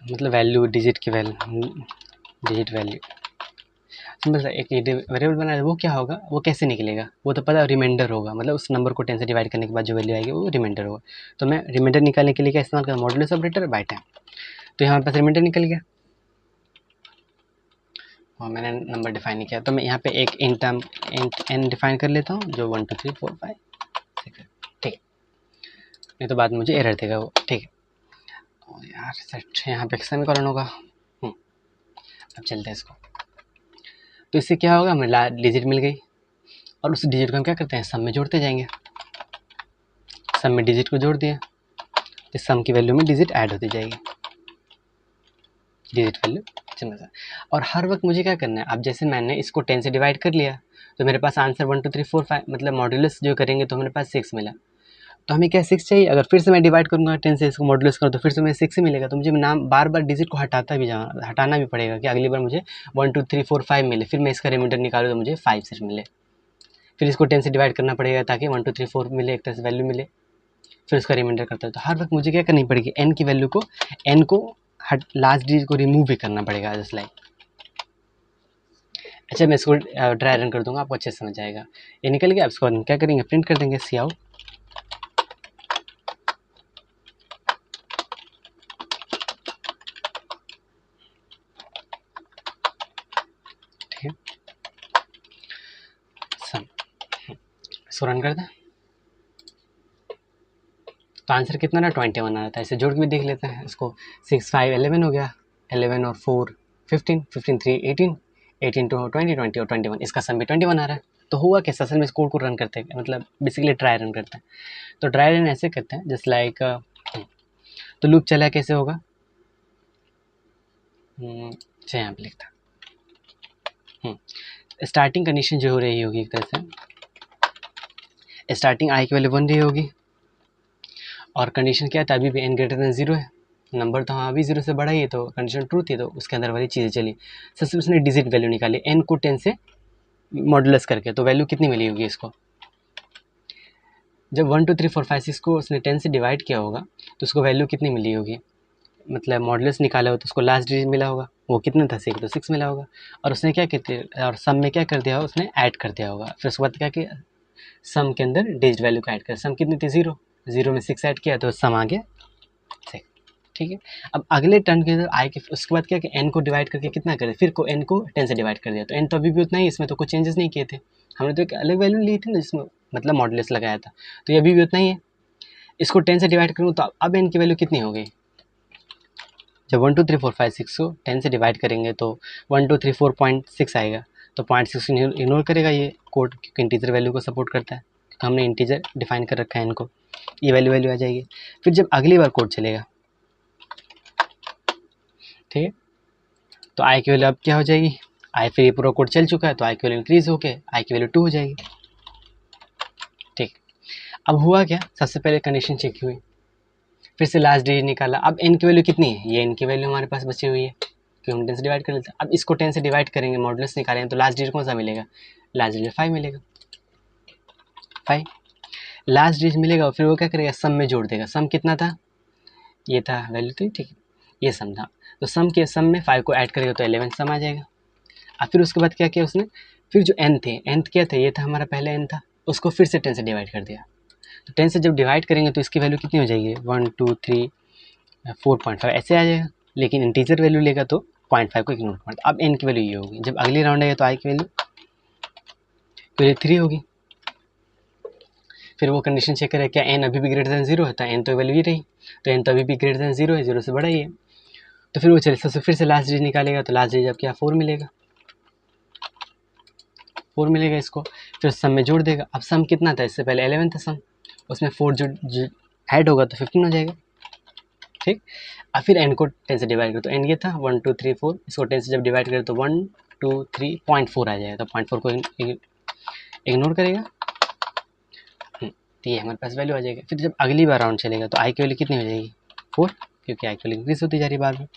[SPEAKER 1] मतलब वैल्यू, डिजिट की वैल्यू, डिजिट वैल्यू सिंपल सा एक वेरिएबल बना है। वो क्या होगा, वो कैसे निकलेगा, वो तो पता है रिमाइंडर होगा, मतलब उस नंबर को 10 से डिवाइड करने के बाद जो वैल्यू आएगी वो रिमाइंडर होगा। तो मैं रिमाइंडर निकालने के लिए क्या इस्तेमाल करूँ, मॉडुलस ऑपरेटर बाय टाइम। तो यहाँ पास रिमाइंडर निकल गया, और मैंने नंबर डिफाइन नहीं किया। तो मैं यहाँ पे एक इंट एन डिफाइन कर लेता हूँ, जो 1 2 3 4 5 6 है। ठीक है, नहीं तो बाद में मुझे एरर देगा वो। ठीक है, और यार सेट यहाँ पे सेमीकोलन होगा। अब चलते हैं इसको। तो इससे क्या होगा, हमें डिजिट मिल गई, और उस डिजिट को हम क्या करते हैं, सम में जोड़ते जाएंगे। सम में डिजिट को जोड़ दिया तो सम की वैल्यू में डिजिट ऐड होती जाएगी, डिजिट वैल्यू सिंपल सा। और हर वक्त मुझे क्या करना है, अब जैसे मैंने इसको 10 से डिवाइड कर लिया तो मेरे पास आंसर 1 2 3 4 5, मतलब मॉड्यूलस जो करेंगे तो हमारे पास 6 मिला। तो हमें क्या 6 चाहिए, अगर फिर से मैं डिवाइड करूँगा 10 से, इसको मॉड्यूलस करूँ तो फिर से मुझे 6 ही मिलेगा। तो मुझे नाम बार बार डिजिट को हटाना भी पड़ेगा कि अगली बार मुझे 1 2 3 4 5 मिले, फिर मैं इसका रिमाइंडर निकालूँ तो मुझे 5 सिर्फ मिले। फिर इसको 10 से डिवाइड करना पड़ेगा ताकि 1 2 3 4 मिले, एक तरह से वैल्यू मिले, फिर उसका रिमाइंडर करता है। तो हर वक्त मुझे क्या करनी पड़ेगी, एन की वैल्यू को, एन को लास्ट डिजिट को रिमूव भी करना पड़ेगा जस्ट लाइक। अच्छा मैं इसको ड्राई रन कर दूंगा, आपको अच्छे से समझ आएगा। ये निकल गया, अब इसको हम क्या करेंगे, प्रिंट कर देंगे सी आउट। ठीक है, सम, इसको रन कर दें तो आंसर कितना ना 21 आ रहा था। इसे जोड़ के भी देख लेते हैं इसको। 6 5 11 हो गया, 11 और 4 15, 15 3 18, 18 टू 20 20 और 21, इसका सम भी 21 आ रहा है। तो हुआ कैसे, असल में इस कोड को रन करते हैं, मतलब बेसिकली ट्राई रन करते हैं। तो ट्राई रन ऐसे करते हैं जस्ट लाइक, तो लूप चला कैसे होगा, अच्छा यहाँ पे लिखता, स्टार्टिंग कंडीशन जो हो रही होगी एक तरह से, स्टार्टिंग आई की वैल्यू 1 रही होगी, और कंडीशन क्या था, अभी भी n ग्रेटर देन 0 है, नंबर तो हाँ अभी 0 से बड़ा ही है, तो कंडीशन ट्रू थी, तो उसके अंदर वाली चीज़ें चली। सबसे उसने डिजिट वैल्यू निकाली n को 10 से मॉडुलस करके, तो वैल्यू कितनी मिली होगी इसको, जब 1 2 3 4 5 6 को उसने 10 से डिवाइड किया होगा तो उसको वैल्यू कितनी मिली होगी, मतलब मॉडुलस निकाला हो तो उसको लास्ट डिजिट मिला होगा, वो कितना था 6, तो 6 मिला होगा। और उसने क्या किया, और सम में क्या कर दिया होगा, उसने ऐड कर दिया होगा। फिर उसके बाद क्या किया, सम के अंदर डिजिट वैल्यू को ऐड कर, सम कितनी थी 0, 0 में 6 ऐड किया तो सम आ गया 6। ठीक है। अब अगले टर्म के अंदर आई के उसके बाद क्या कि एन को डिवाइड करके कितना करें, फिर को एन को 10 से डिवाइड कर दिया, तो एन तो अभी भी उतना ही, इसमें तो कुछ चेंजेस नहीं किए थे, हमने तो एक अलग वैल्यू ली थी ना जिसमें मतलब मॉडुलस लगाया था, तो ये अभी भी उतना ही है। इसको 10 से डिवाइड करूँ तो अब एन की वैल्यू कितनी हो गई, जब 1 2 3 4 5 6 को 10 से डिवाइड करेंगे तो 1 2 3 4.6 आएगा, तो 0.6 इग्नोर करेगा ये कोड, क्योंकि इंटीजर वैल्यू को सपोर्ट करता है, क्योंकि हमने इंटीजर डिफाइन कर रखा है इनको, ये वैल्यू आ जाएगी। फिर जब अगली बार कोड चलेगा, ठीक है, तो आई की वैल्यू अब क्या हो जाएगी, आई फिर ये पूरा कोड चल चुका है तो आई की वैल्यू इंक्रीज होके आई की वैल्यू 2 हो जाएगी। ठीक, अब हुआ क्या, सबसे पहले कंडीशन चेक हुई, फिर से लास्ट डिजिट निकाला, अब एन की वैल्यू कितनी है, ये एन की वैल्यू हमारे पास बची हुई है, क्योंकि हम 10 से डिवाइड कर लेते हैं। अब इसको 10 से डिवाइड करेंगे, मॉडुलस निकालेंगे, तो लास्ट डिजिट कौन सा मिलेगा, लास्ट डिजिट 5 मिलेगा, 5 लास्ट डिजिट मिलेगा, और फिर वो क्या करेगा, सम में जोड़ देगा, सम कितना था, ये था वैल्यू थी, ठीक है, ये सम था, तो सम में 5 को ऐड करेगा तो 11 सम आ जाएगा। अब फिर उसके बाद क्या किया उसने, फिर जो एन थे, एन क्या था, ये था हमारा पहले एन था, उसको फिर से 10 से डिवाइड कर दिया, तो 10 से जब डिवाइड करेंगे तो इसकी वैल्यू कितनी हो जाएगी, 1 2 3 4.5 ऐसे आ जाएगा, लेकिन इंटीजर वैल्यू लेगा तो 0.5 को इग्नोर कर, अब एन की वैल्यू ये होगी, जब अगली राउंड आएगा तो आई की वैल्यू 3 होगी। फिर वो कंडीशन चेक करें क्या एन अभी भी ग्रेटर देन 0 है, तो एन तो वैल्यू ही रही, तो एन तो अभी भी ग्रेटर देन 0 है, 0 से बड़ा ही है, तो फिर वो चले सबसे फिर से लास्ट डिजिट निकालेगा, तो लास्ट डिजिट अब क्या 4 मिलेगा, 4 मिलेगा इसको, फिर सम में जोड़ देगा, अब सम कितना था, इससे पहले 11 था सम, उसमें 4 जो ऐड होगा तो 15 हो जाएगा, ठीक। अब फिर एन को 10 से डिवाइड करो, तो एन ये था 1 2 3 4, इसको 10 से जब डिवाइड करें तो 1 2 3 0.4 आ जाएगा, तो 0.4 को इग्नोर करेगा, तो ये हमारे पास वैल्यू आ जाएगी। फिर जब अगली बार राउंड चलेगा तो आई की वैल्यू कितनी हो जाएगी, 4, क्योंकि आई की वैल्यू इंक्रीज होती जा रही है बार में।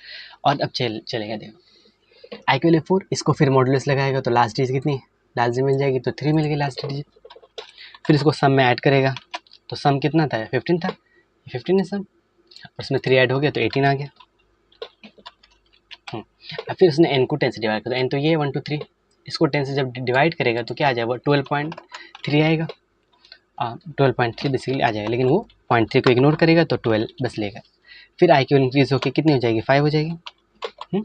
[SPEAKER 1] और अब चलेगा देखो, आई की वैल्यू 4, इसको फिर मॉडुलस लगाएगा तो लास्ट डिजिट कितनी है, लास्ट डिजिट मिल जाएगी, तो 3 मिल गई लास्ट डिजिट, फिर इसको सम में ऐड करेगा, तो सम कितना था, 15 था, 15 है सम, और उसमें 3 ऐड हो गया तो 18 आ गया। अब फिर उसने एन को 10 से डिवाइड कर, एन तो ये 1 2 3, इसको 10 से जब डिवाइड करेगा तो क्या आ जाएगा, 12.3 आएगा, 12.3 बेसिकली आ जाएगा, लेकिन वो 0.3 को इग्नोर करेगा तो 12 बस लेगा। फिर आई क्यू इंक्रीज होकर कितनी हो जाएगी, 5 हो जाएगी।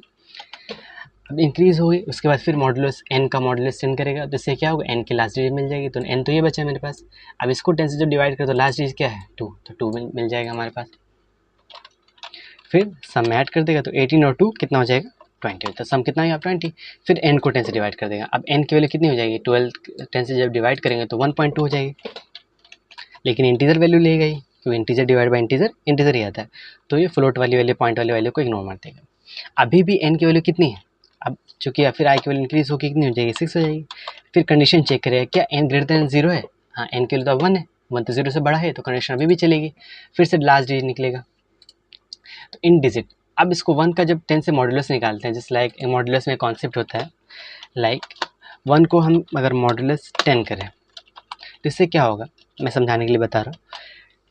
[SPEAKER 1] अब इंक्रीज हो गई, उसके बाद फिर मॉडुलस एन का मॉडुलस 10 करेगा, तो इससे क्या होगा, एन की लास्ट डिजिट मिल जाएगी, तो एन तो ये बचा है मेरे पास। अब इसको 10 से जब डिवाइड करो तो लास्ट डिजिट क्या है, 2, तो 2 मिल जाएगा हमारे पास। फिर सम में ऐड कर देगा तो 18 और 2 कितना हो जाएगा, 20, तो सम कितना है 20। फिर एन को 10 से डिवाइड कर देगा, अब एन की वैल्यू कितनी हो जाएगी, 12 10 से जब डिवाइड करेंगे तो 1.2 हो जाएगी, लेकिन इंटीजर वैल्यू ले गई, क्योंकि इंटीजर डिवाइड बाय इंटीजर ही आता है, तो ये फ्लोट वाली वैल्यू पॉइंट वाली वैल्यू को इग्नोर मार देगा। अभी भी एन की वैल्यू कितनी है, अब चूंकि फिर आई की वैल्यू इंक्रीज होकर कितनी हो जाएगी, 6 हो जाएगी। फिर कंडीशन चेक करेगा क्या एन ग्रेटर देन 0 है, हाँ एन की वैल्यू तो 1 है, 1 तो 0 से बड़ा है, तो कंडीशन अभी भी चलेगी। फिर से लास्ट डिजिट निकलेगा, तो इन डिजिट, अब इसको 1 का जब 10 से मॉडुलस निकालते हैं, जैसे लाइक मॉडुलस में कॉन्सेप्ट होता है, लाइक 1 को हम अगर मॉडुलस 10 करें तो इससे क्या होगा, मैं समझाने के लिए बता रहा हूँ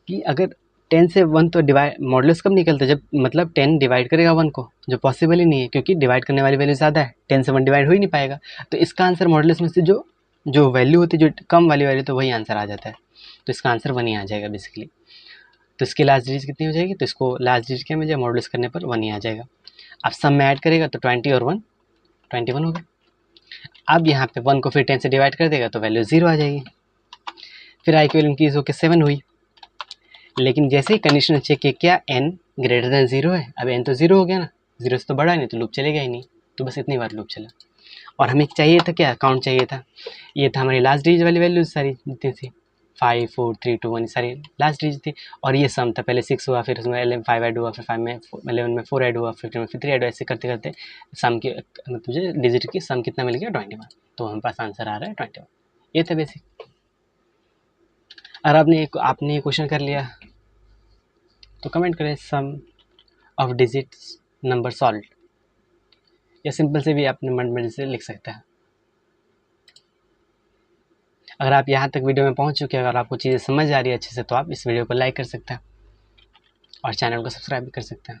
[SPEAKER 1] कि अगर 10 से 1 तो डिवाइड मॉडुलस कब निकलता है, जब मतलब 10 डिवाइड करेगा 1 को, जो पॉसिबल ही नहीं है, क्योंकि डिवाइड करने वाली वैल्यू ज़्यादा है, 10 से 1 डिवाइड हो ही नहीं पाएगा, तो इसका आंसर मॉडुलस में से जो जो वैल्यू होती है, जो कम वाली वैल्यू, तो वही आंसर आ जाता है, तो इसका आंसर 1 ही आ जाएगा बेसिकली। तो इसकी लास्ट डिजिट कितनी हो जाएगी, तो इसको लास्ट डिजिट क्या मिल जाएगा, मॉडुलस करने पर 1 ही आ जाएगा। अब सम में ऐड करेगा तो 20 और 1 21 हो गया। अब यहाँ पे 1 को फिर 10 से डिवाइड कर देगा तो वैल्यू 0 आ जाएगी। फिर आई की वैल्यू इंक्रीज होकर 7 हुई, लेकिन जैसे ही कंडीशन चेक किया क्या एन ग्रेटर देन 0 है, अब एन तो 0 हो गया ना, 0 से तो बड़ा नहीं, तो लूप चलेगा ही नहीं, तो बस इतनी बार लूप चला। और हमें चाहिए था क्या, काउंट चाहिए था, ये था हमारी लास्ट डिजिट वाली वैल्यू सारी जितनी थी, 5 4 3 2 1 सारी लास्ट डिजिट थी, और ये सम था, पहले 6 हुआ, फिर उसमें 5 ऐड हुआ, फिर 5 में 11 में 4 ऐड हुआ, फिर में 3 ऐड हुआ, ऐसे करते करते सम की मुझे डिजिट की सम कितना मिल गया, 21, तो हमारे पास आंसर आ रहा है 21। ये था बेसिक। अगर आपने ये क्वेश्चन कर लिया तो कमेंट करें सम ऑफ डिजिट्स नंबर सॉल्व, या सिंपल से भी अपने मन में से लिख सकता है। अगर आप यहाँ तक वीडियो में पहुँच चुके हैं, अगर आपको चीज़ें समझ आ रही है अच्छे से, तो आप इस वीडियो को लाइक कर सकते हैं और चैनल को सब्सक्राइब भी कर सकते हैं,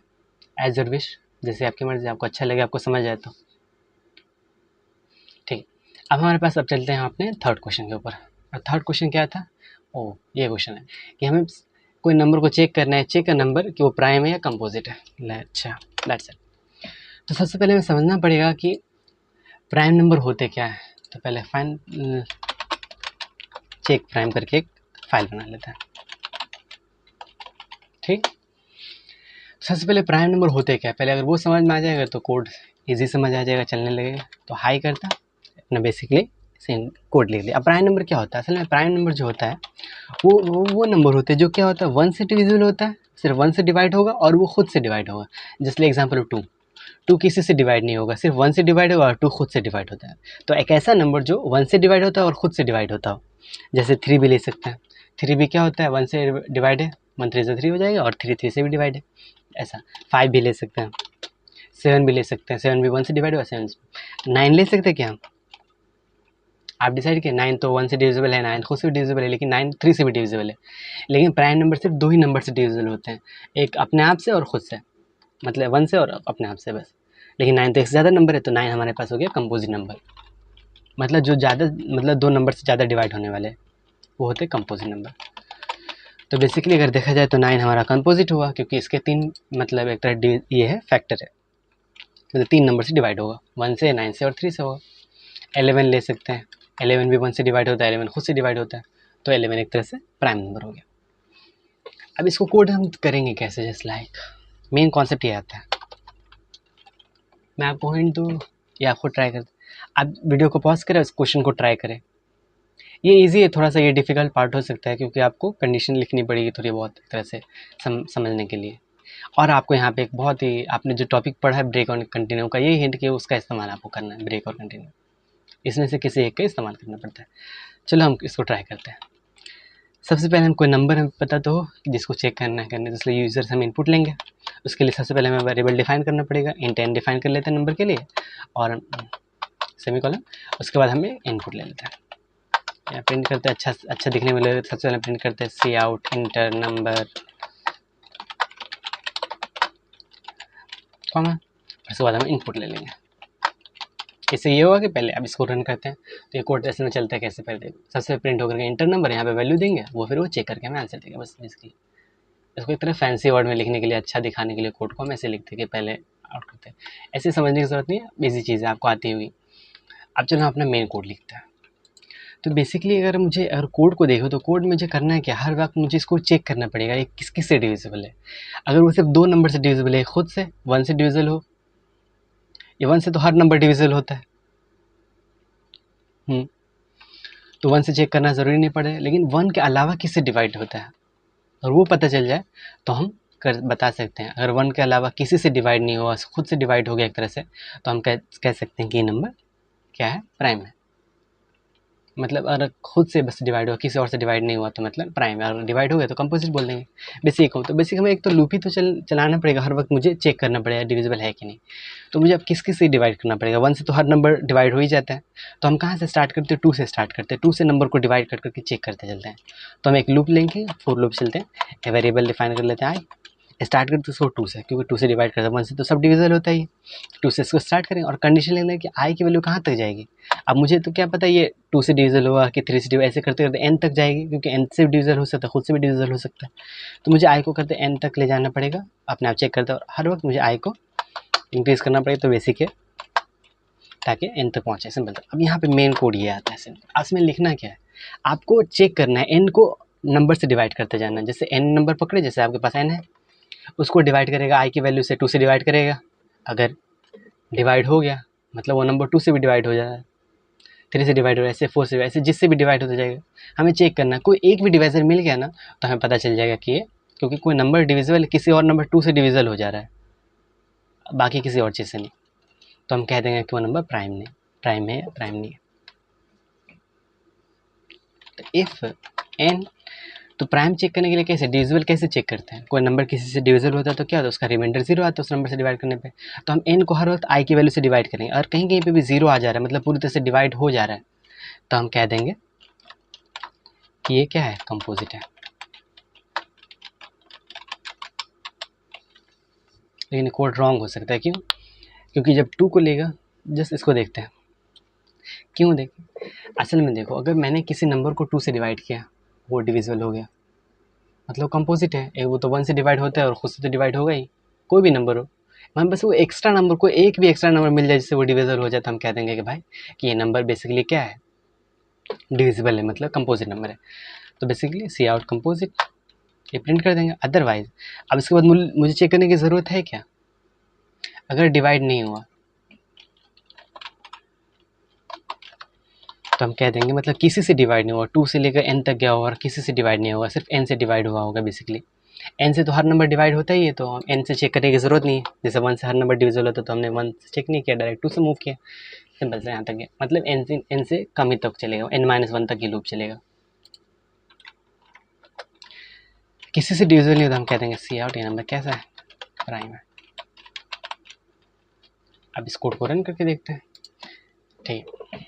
[SPEAKER 1] एज योर विश, जैसे आपकी मर्ज़ी, आपको अच्छा लगे, आपको समझ आए तो ठीक। अब हमारे पास अब चलते हैं अपने थर्ड क्वेश्चन के ऊपर। और थर्ड क्वेश्चन क्या था, ये क्वेश्चन है कि हमें कोई नंबर को चेक करना है, चेक का नंबर कि वो प्राइम है या कंपोजिट है। अच्छा, दैट्स इट। तो सबसे पहले हमें समझना पड़ेगा कि प्राइम नंबर होते क्या है। तो पहले फाइन चेक प्राइम करके एक फाइल बना लेते हैं, ठीक। सबसे पहले प्राइम नंबर होते क्या है, पहले अगर वो समझ में आ जाएगा तो कोड इजी समझ आ जाएगा, चलने लगेगा। तो हाई करता अपना बेसिकली सेम कोड लिख दिया। अब प्राइम नंबर क्या होता है, असल में प्राइम नंबर जो होता है वो नंबर होते हैं जो क्या होता है, 1 से डिविजिबल होता है, सिर्फ 1 से डिवाइड होगा और वो खुद से डिवाइड होगा। जैसे एग्जाम्पल 2 किसी से डिवाइड नहीं होगा, सिर्फ 1 से डिवाइड होगा और 2 खुद से डिवाइड होता है। तो एक ऐसा नंबर जो 1 से डिवाइड होता है और खुद से डिवाइड होता हो, जैसे 3 भी ले सकते हैं। 3 भी क्या होता है, 1 से डिवाइड है, 1 3 से 3 हो जाएगा और 3 3 से भी डिवाइड है। ऐसा 5 भी ले सकते हैं, 7 भी ले सकते हैं, 7 भी 1 से डिवाइड हुआ, 7 9 ले सकते हैं क्या हम, आप डिसाइड किए। 9 तो 1 से डिविजिबल है, 9 खुद से भी डिविजिबल है, लेकिन 9 3 से भी डिविजिबल है। लेकिन प्राइम नंबर सिर्फ 2 ही नंबर से डिविजिबल होते हैं, एक अपने आप से और खुद से, मतलब 1 से और अपने आप से बस। लेकिन 9 तो एक से ज़्यादा नंबर है, तो 9 हमारे पास हो गया कंपोजिट नंबर, मतलब जो ज़्यादा, मतलब 2 नंबर से ज़्यादा डिवाइड होने वाले वो होते कंपोजिट नंबर। तो बेसिकली अगर देखा जाए तो 9 हमारा कंपोजिट हुआ, क्योंकि इसके 3 मतलब एक तरह ये है फैक्टर है, तो 3 नंबर से डिवाइड होगा, 1 से, 9 से और 3 से होगा। 11 ले सकते हैं, 11 भी 1 से डिवाइड होता है, 11 खुद से डिवाइड होता है, तो 11 एक तरह से प्राइम नंबर हो गया। अब इसको कोड हम करेंगे कैसे, जस्ट लाइक मेन कॉन्सेप्ट ये आता है। मैं आपको हिंट दूँ या आपको ट्राई कर, आप वीडियो को पॉज करें, उस क्वेश्चन को ट्राई करें। ये इजी है, थोड़ा सा ये डिफ़िकल्ट पार्ट हो सकता है क्योंकि आपको कंडीशन लिखनी पड़ेगी थोड़ी बहुत एक तरह से समझने के लिए। और आपको यहाँ पे एक बहुत ही, आपने जो टॉपिक पढ़ा है ब्रेक और कंटिन्यू का, ये हिंट कि उसका इस्तेमाल आपको करना है, ब्रेक और कंटिन्यू, इसमें से किसी एक का इस्तेमाल करना पड़ता है। चलो हम इसको ट्राई करते हैं। सबसे पहले हम कोई नंबर हमें पता तो हो जिसको चेक करना है, तो इसलिए यूज़र से हम इनपुट लेंगे। उसके लिए सबसे पहले हमें वेरिएबल डिफाइन करना पड़ेगा, इंट n डिफाइन कर लेते हैं नंबर के लिए और सेमीकोलन, उसके बाद हमें इनपुट ले लेते हैं या प्रिंट करते हैं। अच्छा दिखने में लगे तो सबसे पहले प्रिंट करते हैं सी आउट इंटर नंबर कॉमा, उसके बाद हम इनपुट ले लेंगे। इससे ये होगा कि पहले अब इसको रन करते हैं तो ये कोड ऐसे में चलता है कैसे, पहले सबसे प्रिंट होकर के इंटर नंबर, यहाँ पे वैल्यू देंगे, वो फिर वो चेक करके हमें आंसर देगा, बस इसकी। इसको एक तरह फैंसी वर्ड में लिखने के लिए, अच्छा दिखाने के लिए कोड को हम ऐसे लिखते हैं कि पहले आउट करते हैं। ऐसे समझने की ज़रूरत नहीं है, इजी चीज़ है, आपको आती हुई। अब चलो हम अपना मेन कोड लिखते हैं। तो बेसिकली अगर कोड को देखो तो कोड में मुझे करना है क्या, हर वक्त मुझे इसको चेक करना पड़ेगा ये किस किस से डिविजिबल है। अगर वो सिर्फ 2 नंबर से डिविजिबल है, खुद से 1 से डिविजिबल हो, ये 1 से तो हर नंबर डिविजिबल होता है, तो 1 से चेक करना ज़रूरी नहीं पड़े, लेकिन 1 के अलावा किससे डिवाइड होता है और वो पता चल जाए तो हम बता सकते हैं। अगर 1 के अलावा किसी से डिवाइड नहीं हुआ, खुद से डिवाइड हो गया एक तरह से, तो हम कह सकते हैं कि ये नंबर क्या है, प्राइम है। मतलब अगर खुद से बस डिवाइड हुआ, किसी और से डिवाइड नहीं हुआ तो मतलब प्राइम है, और डिवाइड हो गया तो कंपोजिट बोल देंगे। बेसिक हो तो बेसिक हमें एक तो लूप ही तो चलाना पड़ेगा, हर वक्त मुझे चेक करना पड़ेगा डिविजिबल है कि नहीं। तो मुझे अब किस किस से डिवाइड करना पड़ेगा, 1 से तो हर नंबर डिवाइड हो ही जाता है, तो हम कहाँ से स्टार्ट करते हैं, 2 से स्टार्ट करते हैं, 2 से नंबर को डिवाइड कर करके चेक करते चलते हैं। तो हम एक लूप लेंगे, फोर लूप चलते हैं, वेरिएबल डिफाइन कर लेते हैं आई, स्टार्ट करते हैं उसको 2 से, क्योंकि 2 से डिवाइड करते हैं, 1 से तो सब डिविजिबल होता ही, 2 से इसको स्टार्ट करेंगे और कंडीशन ले लें कि आई की वैल्यू कहाँ तक जाएगी। अब मुझे तो क्या पता ये 2 से डिविजिबल हुआ कि 3 से डिविजिबल, ऐसे करते करते n तक जाएगी, क्योंकि n से डिविजिबल हो सकता है, खुद से भी डिविजिबल हो सकता है। तो मुझे आई को करते n तक ले जाना पड़ेगा, अपने आप चेक करते हैं, और हर वक्त मुझे आई को इंक्रीज़ करना पड़ेगा, तो बेसिक है ताकि n तक पहुँचे, सिंपल। अब यहाँ पे मेन कोड ये आता है सिंपल। इसमें लिखना क्या है, आपको चेक करना है, n को नंबर से डिवाइड करते जाना है। जैसे n नंबर पकड़े, जैसे आपके पास n है, उसको डिवाइड करेगा आई की वैल्यू से, 2 से डिवाइड करेगा, अगर डिवाइड हो गया मतलब वो नंबर 2 से भी डिवाइड हो जाए, 3 से डिवाइड हो, ऐसे 4 से, ऐसे जिससे भी डिवाइड होता जाएगा। हमें चेक करना है, कोई एक भी डिवाइजर मिल गया ना तो हमें पता चल जाएगा कि ये, क्योंकि कोई नंबर डिविजिबल किसी और नंबर 2 से डिविजिबल हो जा रहा है, बाकी किसी और चीज़ से नहीं, तो हम कह देंगे कि वो नंबर प्राइम है या प्राइम नहीं है। तो इफ़ n, तो प्राइम चेक करने के लिए कैसे, डिविजिबल कैसे चेक करते हैं, कोई नंबर किसी से डिविजिबल होता है तो क्या होता है, उसका रिमाइंडर 0 आता है उस नंबर से डिवाइड करने पे। तो हम n को हर वक्त i की वैल्यू से डिवाइड करेंगे, और कहीं कहीं पे भी 0 आ जा रहा है, मतलब पूरी तरह से डिवाइड हो जा रहा है, तो हम कह देंगे कि ये क्या है, कंपोजिट है। लेकिन कोड रॉन्ग हो सकता है, क्यों, क्योंकि जब 2 को लेगा, जस्ट इसको देखते हैं क्यों देखें। असल में देखो, अगर मैंने किसी नंबर को 2 से डिवाइड किया, वो डिविजिबल हो गया, मतलब कंपोजिट है, एक वो तो 1 से डिवाइड होता है और खुद से तो डिवाइड होगा ही, कोई भी नंबर हो। हम बस वो एक्स्ट्रा नंबर को एक भी एक्स्ट्रा नंबर मिल जाए जिससे वो डिविजिबल हो जाए तो हम कह देंगे कि भाई कि ये नंबर बेसिकली क्या है, डिविजिबल है, मतलब कंपोजिट नंबर है। तो बेसिकली सी आउट कंपोजिट, ये प्रिंट कर देंगे। अदरवाइज अब इसके बाद मुझे चेक करने की ज़रूरत है क्या, अगर डिवाइड नहीं हुआ तो हम कह देंगे मतलब किसी से डिवाइड नहीं हुआ, 2 से लेकर n तक गया होगा और किसी से डिवाइड नहीं होगा, सिर्फ n से डिवाइड हुआ होगा बेसिकली। n से तो हर नंबर डिवाइड होता ही है, तो हम n से चेक करने की ज़रूरत नहीं है। जैसे 1 से हर नंबर डिविजिबल होता तो हमने 1 से चेक नहीं किया, डायरेक्ट 2 से मूव किया, सिंपल से यहाँ तक गया। मतलब n से कम ही तक चलेगा, n-1 तक ही लूप चलेगा। किसी से डिविजिबल नहीं होता हम कह देंगे सी आउट, ये नंबर कैसा है, प्राइम है। अब इस कोड को रन करके देखते हैं। ठीक है,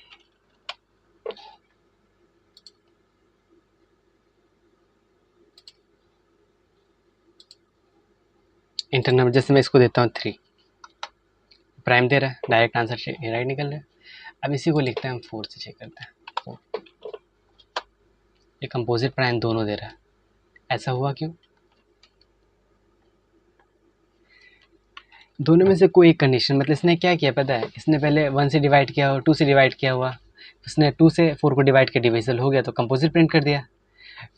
[SPEAKER 1] इंटर नंबर जैसे मैं इसको देता हूँ 3, प्राइम दे रहा है, डायरेक्ट आंसर राइट निकल रहा है। अब इसी को लिखते हैं हम 4 से चेक करते हैं 4। ये कंपोजिट प्राइम दोनों दे रहा है, ऐसा हुआ क्यों, दोनों में से कोई एक कंडीशन, मतलब इसने क्या किया पता है, इसने पहले 1 से डिवाइड किया और 2 से डिवाइड किया हुआ, उसने 2 से 4 को डिवाइड किया, डिविजल हो गया तो कंपोजिट प्रिंट कर दिया।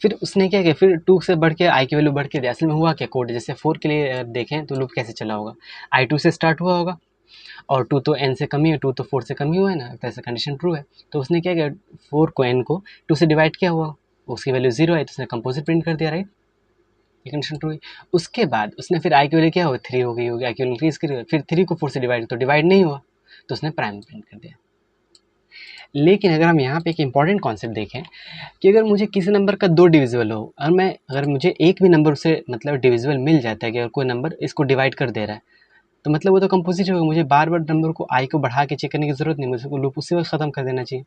[SPEAKER 1] फिर उसने क्या किया, फिर 2 से बढ़ के आई की वैल्यू बढ़ के दिया। असल में हुआ क्या कोड, जैसे 4 के लिए देखें तो लूप कैसे चला होगा, आई 2 से स्टार्ट हुआ होगा और 2 तो n से कम ही है, 2 तो 4 से कम ही हुआ है ना, तो ऐसा कंडीशन ट्रू है। तो उसने क्या किया, 4 को n को 2 से डिवाइड किया हुआ, उसकी वैल्यू 0 है तो उसने कंपोजिट प्रिंट कर दिया, राइट, ये कंडीशन ट्रू है। उसके बाद उसने फिर आई की वैल्यू क्या हो 3 हो गई होगी, आई की वैल्यू इंक्रीज करी, फिर 3 को 4 से डिवाइड, तो डिवाइड नहीं हुआ तो उसने प्राइम प्रिंट कर दिया। लेकिन अगर हम यहाँ पे एक इंपॉर्टेंट कॉन्सेप्ट देखें कि अगर मुझे किसी नंबर का 2 डिविजिबल हो और अगर मुझे एक भी नंबर से मतलब डिविजिबल मिल जाता है कि अगर कोई नंबर इसको डिवाइड कर दे रहा है तो मतलब वो तो कंपोजिट होगा, मुझे बार बार नंबर को आई को बढ़ा के चेक करने की जरूरत नहीं, मुझे लूप उसी वक्त खत्म कर देना चाहिए।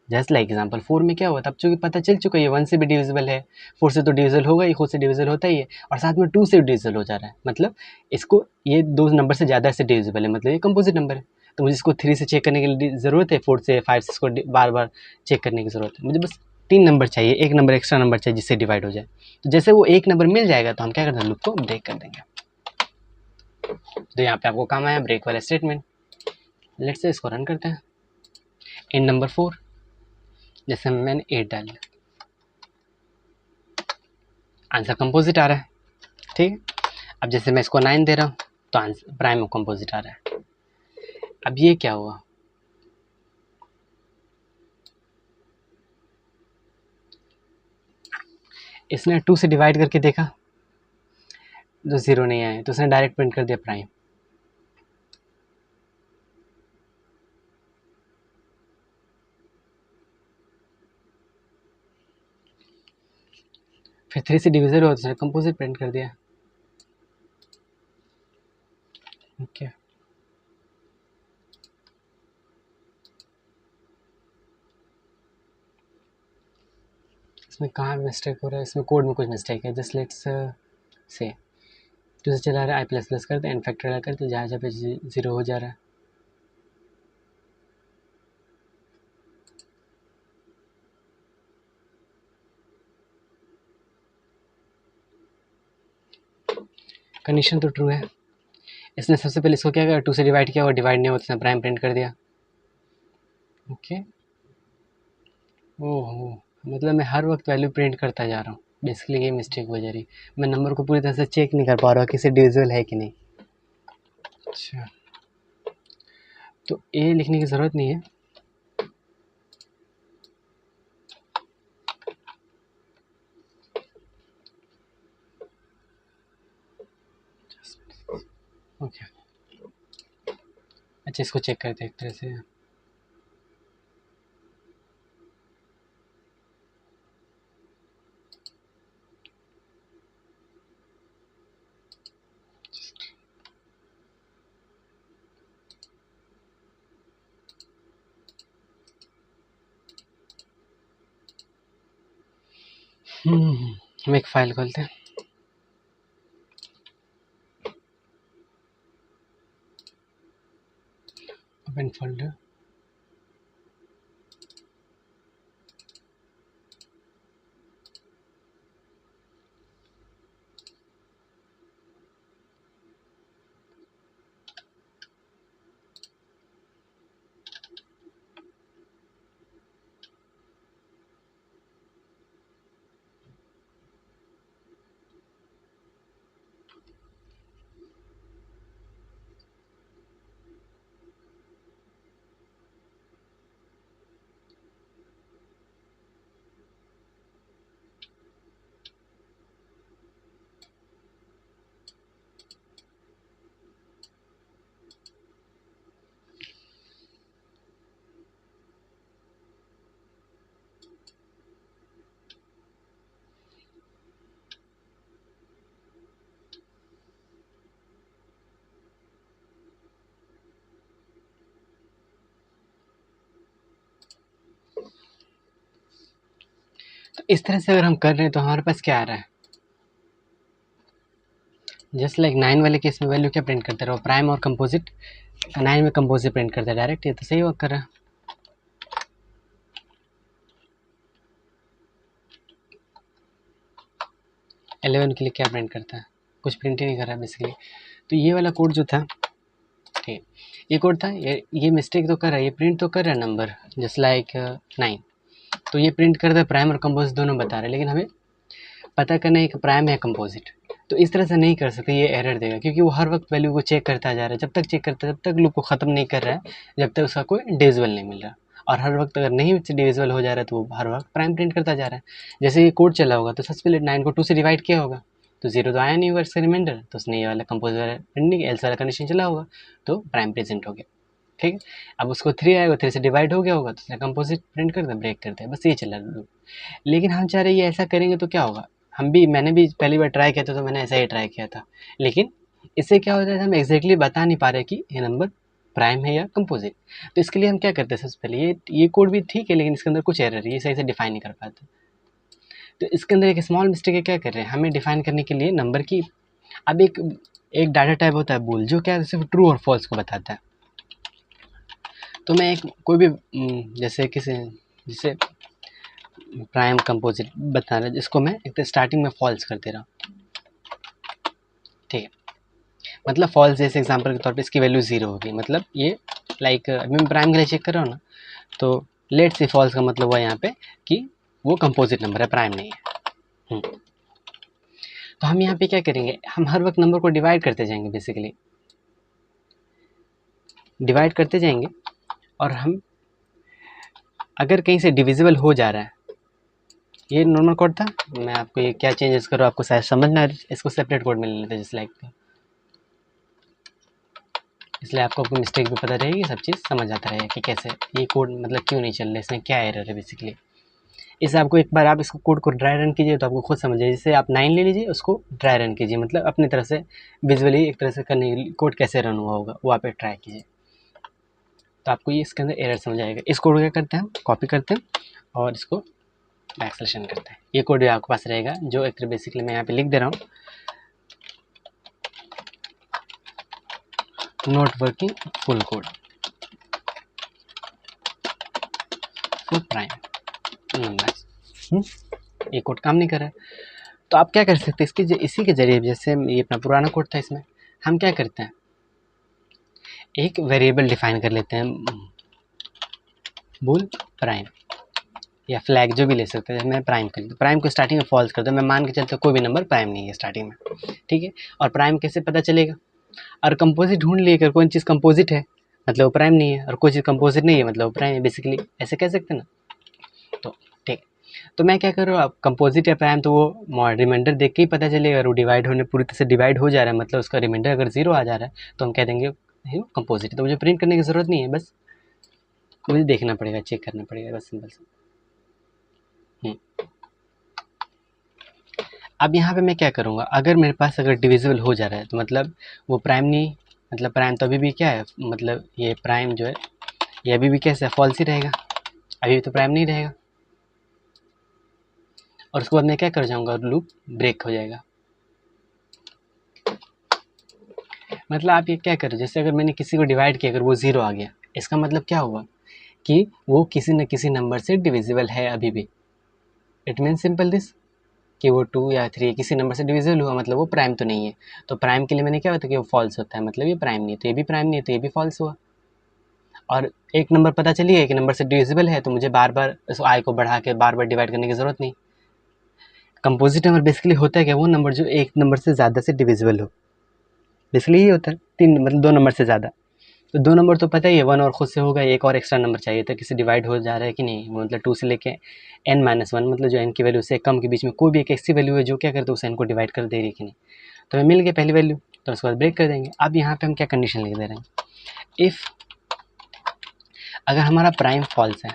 [SPEAKER 1] जस्ट लाइक एग्जाम्पल 4 में क्या हुआ था, अब चूंकि पता चल चुका है ये 1 से भी डिविजिबल है, 4 से तो डिविजिबल होगा ही, खुद से डिविजिबल होता ही है और साथ में 2 से डिविजिबल हो जा रहा है, मतलब इसको ये 2 नंबर से ज़्यादा से डिविजिबल है, मतलब ये कंपोजिट नंबर है। तो मुझे इसको 3 से चेक करने की ज़रूरत है, 4 से 5 से इसको बार बार चेक करने की ज़रूरत है, मुझे बस 3 नंबर चाहिए, एक नंबर एक्स्ट्रा नंबर चाहिए जिससे डिवाइड हो जाए। तो जैसे वो एक नंबर मिल जाएगा तो हम क्या करते हैं, लूप को ब्रेक कर देंगे। तो यहाँ पे आपको काम आया ब्रेक वाला स्टेटमेंट। लेट्स से इसको रन करते हैं। इन नंबर 4 जैसे मैंने 8 डाल दिया, आंसर कंपोजिट आ रहा है, ठीक है। अब जैसे मैं इसको 9 दे रहा हूँ तो आंसर प्राइम कंपोजिट आ रहा है। अब ये क्या हुआ, इसने 2 से डिवाइड करके देखा तो 0 नहीं आया तो उसने डायरेक्ट प्रिंट कर दिया प्राइम। फिर 3 से डिविजन हुआ तो उसने कंपोजिट प्रिंट कर दिया। ओके इसमें कहाँ मिस्टेक हो रहा है, इसमें कोड में कुछ मिस्टेक है। जस्ट लेट्स से 2 से चला रहा है, आई प्लस प्लस करते एन फैक्टोरियल करते, जहाँ जहाँ पे 0 हो जा रहा है। कंडीशन तो ट्रू है, इसने सबसे पहले इसको क्या किया, 2 से डिवाइड किया और डिवाइड नहीं हुआ तो इसने प्राइम प्रिंट कर दिया। ओके ओहो, मतलब मैं हर वक्त वैल्यू प्रिंट करता जा रहा हूँ, बेसिकली ये मिस्टेक हो जा रही, मैं नंबर को पूरी तरह से चेक नहीं कर पा रहा कि इसे डिविजिबल है कि नहीं। अच्छा तो ए लिखने की ज़रूरत नहीं है, ओके अच्छा इसको चेक करते हैं एक तरह से। हम एक फाइल खोलते हैं, ओपन फोल्डर, इस तरह से अगर हम कर रहे हैं तो हमारे पास क्या आ रहा है, जस्ट लाइक 9 वाले केस में वैल्यू क्या प्रिंट करते रहो, प्राइम और कंपोजिट। 9 में कंपोजिट प्रिंट करता है डायरेक्ट, ये तो सही वर्क कर रहा है। इलेवन के लिए क्या प्रिंट करता है, कुछ प्रिंट ही नहीं कर रहा है बेसिकली। तो ये वाला कोड जो था, ठीक, ये कोड था, ये मिस्टेक तो कर रहा है, ये प्रिंट तो कर रहा है नंबर जस्ट लाइक 9, तो ये प्रिंट करता है प्राइम और कंपोजिट दोनों बता रहे हैं, लेकिन हमें पता करना है कि प्राइम है कंपोजिट। तो इस तरह से नहीं कर सकते, ये एरर देगा, क्योंकि वो हर वक्त वैल्यू को चेक करता जा रहा है। जब तक चेक करता है तब तक लूप को ख़त्म नहीं कर रहा है, जब तक उसका कोई डिविजिबल नहीं मिल रहा। और हर वक्त अगर नहीं डिविजिबल हो जा रहा है तो वो हर वक्त प्राइम प्रिंट करता जा रहा है। जैसे ये कोड चला होगा तो सबसे पहले 9 को 2 से डिवाइड किया होगा, तो 0 तो आया नहीं होगा इसका रिमाइंडर, तो उसने ये वाला कंपोज वाला प्रिंट नहीं किया, एल्स वाला कंडीशन चला होगा, तो प्राइम प्रेजेंट हो गया। ठीक है, अब उसको 3 आएगा, 3 से डिवाइड हो गया होगा तो उसने कंपोजिट प्रिंट कर दिया, ब्रेक कर दिया, बस ये चला लूप। लेकिन हम चाह रहे हैं ये ऐसा करेंगे तो क्या होगा, मैंने भी पहली बार ट्राई किया था, तो मैंने ऐसा ही ट्राई किया था, लेकिन इससे क्या होता है, हम एग्जैक्टली बता नहीं पा रहे कि ये नंबर प्राइम है या कंपोजिट। तो इसके लिए हम क्या करते हैं, सबसे पहले ये कोड भी ठीक है, लेकिन इसके अंदर कुछ एरर है, ये सही से डिफाइन नहीं कर पाते। तो इसके अंदर एक स्मॉल मिस्टेक है, क्या कर रहे हैं, हमें डिफाइन करने के लिए नंबर की, अब एक एक डाटा टाइप होता है बूल, जो क्या सिर्फ ट्रू और फॉल्स को बताता है। तो मैं एक कोई भी जैसे प्राइम कंपोजिट बता रहा है, जिसको मैं एक तो स्टार्टिंग में फॉल्स कर दे रहा हूँ, ठीक है, मतलब फॉल्स, जैसे एग्जांपल के तौर पे इसकी वैल्यू 0 होगी, मतलब ये लाइक मैं प्राइम के लिए चेक कर रहा हूँ ना, तो लेट से फॉल्स का मतलब हुआ यहाँ पे कि वो कंपोजिट नंबर है, प्राइम नहीं है। तो हम यहाँ पे क्या करेंगे, हम हर वक्त नंबर को डिवाइड करते जाएंगे, बेसिकली डिवाइड करते जाएंगे, और हम अगर कहीं से डिविजिबल हो जा रहा है, ये नॉर्मल कोड था, मैं आपको ये क्या चेंजेस करूँ आपको शायद समझ ना, इसको सेपरेट कोड में ले लेते हैं जस्ट लाइक, इसलिए आपको अपनी मिस्टेक भी पता रहेगी, सब चीज़ समझ आता रहेगा कि कैसे ये कोड मतलब क्यों नहीं चल रहा, इसमें क्या एरर है बेसिकली। इससे आपको एक बार आप इसको कोड को ड्राई रन कीजिए तो आपको खुद समझ जाए, जैसे आप 9 ले लीजिए, उसको ड्राई रन कीजिए, मतलब अपनी तरफ से विजुअली एक तरह से करने के लिए कोड कैसे रन हुआ होगा वो आप ट्राई कीजिए, तो आपको ये इसके अंदर एरर समझ आएगा। इस कोड को क्या करते हैं, हम कॉपी करते हैं और इसको बैक स्लैशन करते हैं, ये कोड भी आपके पास रहेगा, जो एक तरह बेसिकली मैं यहाँ पे लिख दे रहा हूँ, not working full code full prime numbers, ये कोड काम नहीं कर रहा है। तो आप क्या कर सकते हैं, इसी के जरिए, जैसे ये अपना पुराना कोड था, इसमें हम क्या करते हैं, एक वेरिएबल डिफाइन कर लेते हैं, बुल प्राइम या फ्लैग जो भी ले सकते हैं। मैं प्राइम कर, प्राइम को स्टार्टिंग में फॉल्स कर दो, मैं मान के चलता कोई भी नंबर प्राइम नहीं है स्टार्टिंग में, ठीक है। और प्राइम कैसे पता चलेगा, और कंपोजिट ढूंढ लिए, अगर कोई चीज़ कंपोजिट है मतलब वो प्राइम नहीं है, और कोई चीज़ कंपोजिट नहीं है मतलब वो प्राइम है, बेसिकली ऐसे कह सकते हैं ना। तो ठीक, तो मैं क्या कर रहा हूँ, अब कंपोजिट या प्राइम तो वो रिमाइंडर देख के ही पता चलेगा, अगर वो डिवाइड होने पूरी तरह से डिवाइड हो जा रहा है, मतलब उसका रिमाइंडर अगर 0 आ जा रहा है तो हम कह देंगे कंपोजिट, तो मुझे प्रिंट करने की ज़रूरत नहीं है, बस मुझे देखना पड़ेगा, चेक करना पड़ेगा, बस सिंपल सा। अब यहाँ पे मैं क्या करूँगा, अगर मेरे पास अगर डिविजिबल हो जा रहा है तो मतलब वो प्राइम नहीं, मतलब प्राइम तो अभी भी क्या है, मतलब ये प्राइम जो है ये अभी भी कैसे फॉल्स ही रहेगा, अभी भी तो प्राइम नहीं रहेगा। और उसके बाद मैं क्या कर जाऊँगा, लूप ब्रेक हो जाएगा। मतलब आप ये क्या करो, जैसे अगर मैंने किसी को डिवाइड किया, अगर वो 0 आ गया, इसका मतलब क्या हुआ कि वो किसी न किसी नंबर से डिविजिबल है अभी भी। इट मीन्स सिंपल दिस कि वो 2 या 3 किसी नंबर से डिविजिबल हुआ, मतलब वो प्राइम तो नहीं है। तो प्राइम के लिए मैंने क्या होता है कि वो फॉल्स होता है, मतलब ये प्राइम नहीं है, तो ये भी प्राइम नहीं है, तो ये भी फॉल्स हुआ। और एक नंबर पता चली है, एक नंबर से डिविजिबल है, तो मुझे बार बार उस आई को बढ़ा के बार बार डिवाइड करने की ज़रूरत नहीं। कंपोजिट नंबर बेसिकली होता है क्या, वो नंबर जो एक नंबर से ज़्यादा से डिविजिबल हो, बेसिकली ये होता है। 3 मतलब 2 नंबर से ज़्यादा, तो 2 नंबर तो पता ही है, 1 और खुद से होगा, एक और एक्स्ट्रा नंबर चाहिए था, किसी डिवाइड हो जा रहा है कि नहीं, मतलब 2 से लेके n-1, मतलब जो n की वैल्यू से कम के बीच में कोई भी एक ऐसी वैल्यू है जो क्या करते हैं उस n को डिवाइड कर दे रही है कि नहीं। तो हमें मिल गई पहली वैल्यू, तो उसके बाद ब्रेक कर देंगे। अब यहाँ पे हम क्या कंडीशन लिख दे रहे हैं, इफ़ अगर हमारा प्राइम फॉल्स है,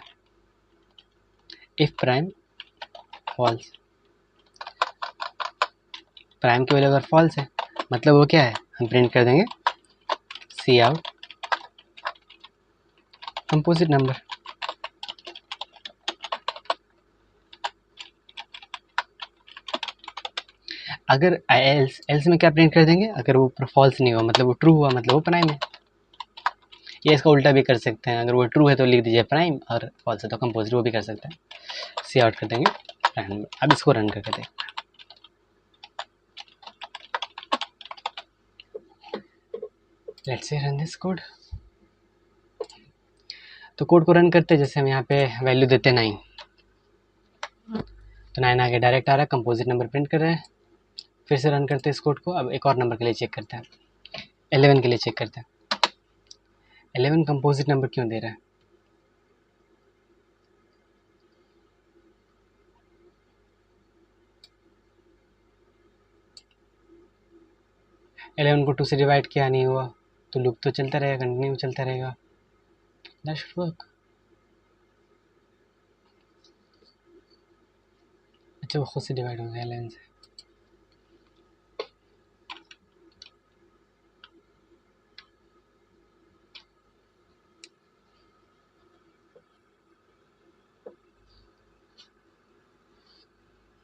[SPEAKER 1] इफ़ प्राइम फॉल्स, प्राइम की वैल्यू अगर फॉल्स है मतलब वो क्या है, हम प्रिंट कर देंगे सी आउट कंपोजिट नंबर। अगर एल्स एल्स में क्या प्रिंट कर देंगे, अगर वो फॉल्स नहीं हुआ मतलब वो ट्रू हुआ मतलब वो प्राइम है। ये इसका उल्टा भी कर सकते हैं, अगर वो ट्रू है तो लिख दीजिए प्राइम और फॉल्स है तो कंपोजिट, वो भी कर सकते हैं। सी आउट कर देंगे प्राइम। अब इसको रन करके देखें। Let's say run this code. तो कोड को रन करते हैं, जैसे हम यहाँ पे वैल्यू देते हैं 9, तो 9 आगे डायरेक्ट आ रहा है, कंपोजिट नंबर प्रिंट कर रहे हैं। फिर से रन करते हैं इस कोड को। अब एक और नंबर के लिए चेक करते हैं, 11 के लिए चेक करते हैं। 11 कंपोजिट नंबर क्यों दे रहा है? 11 को 2 से डिवाइड किया नहीं हुआ, तो लूप तो चलता रहेगा, कंटिन्यू चलता रहेगा। That should work. अच्छा वो खुद से डिवाइड हो गया 11 से।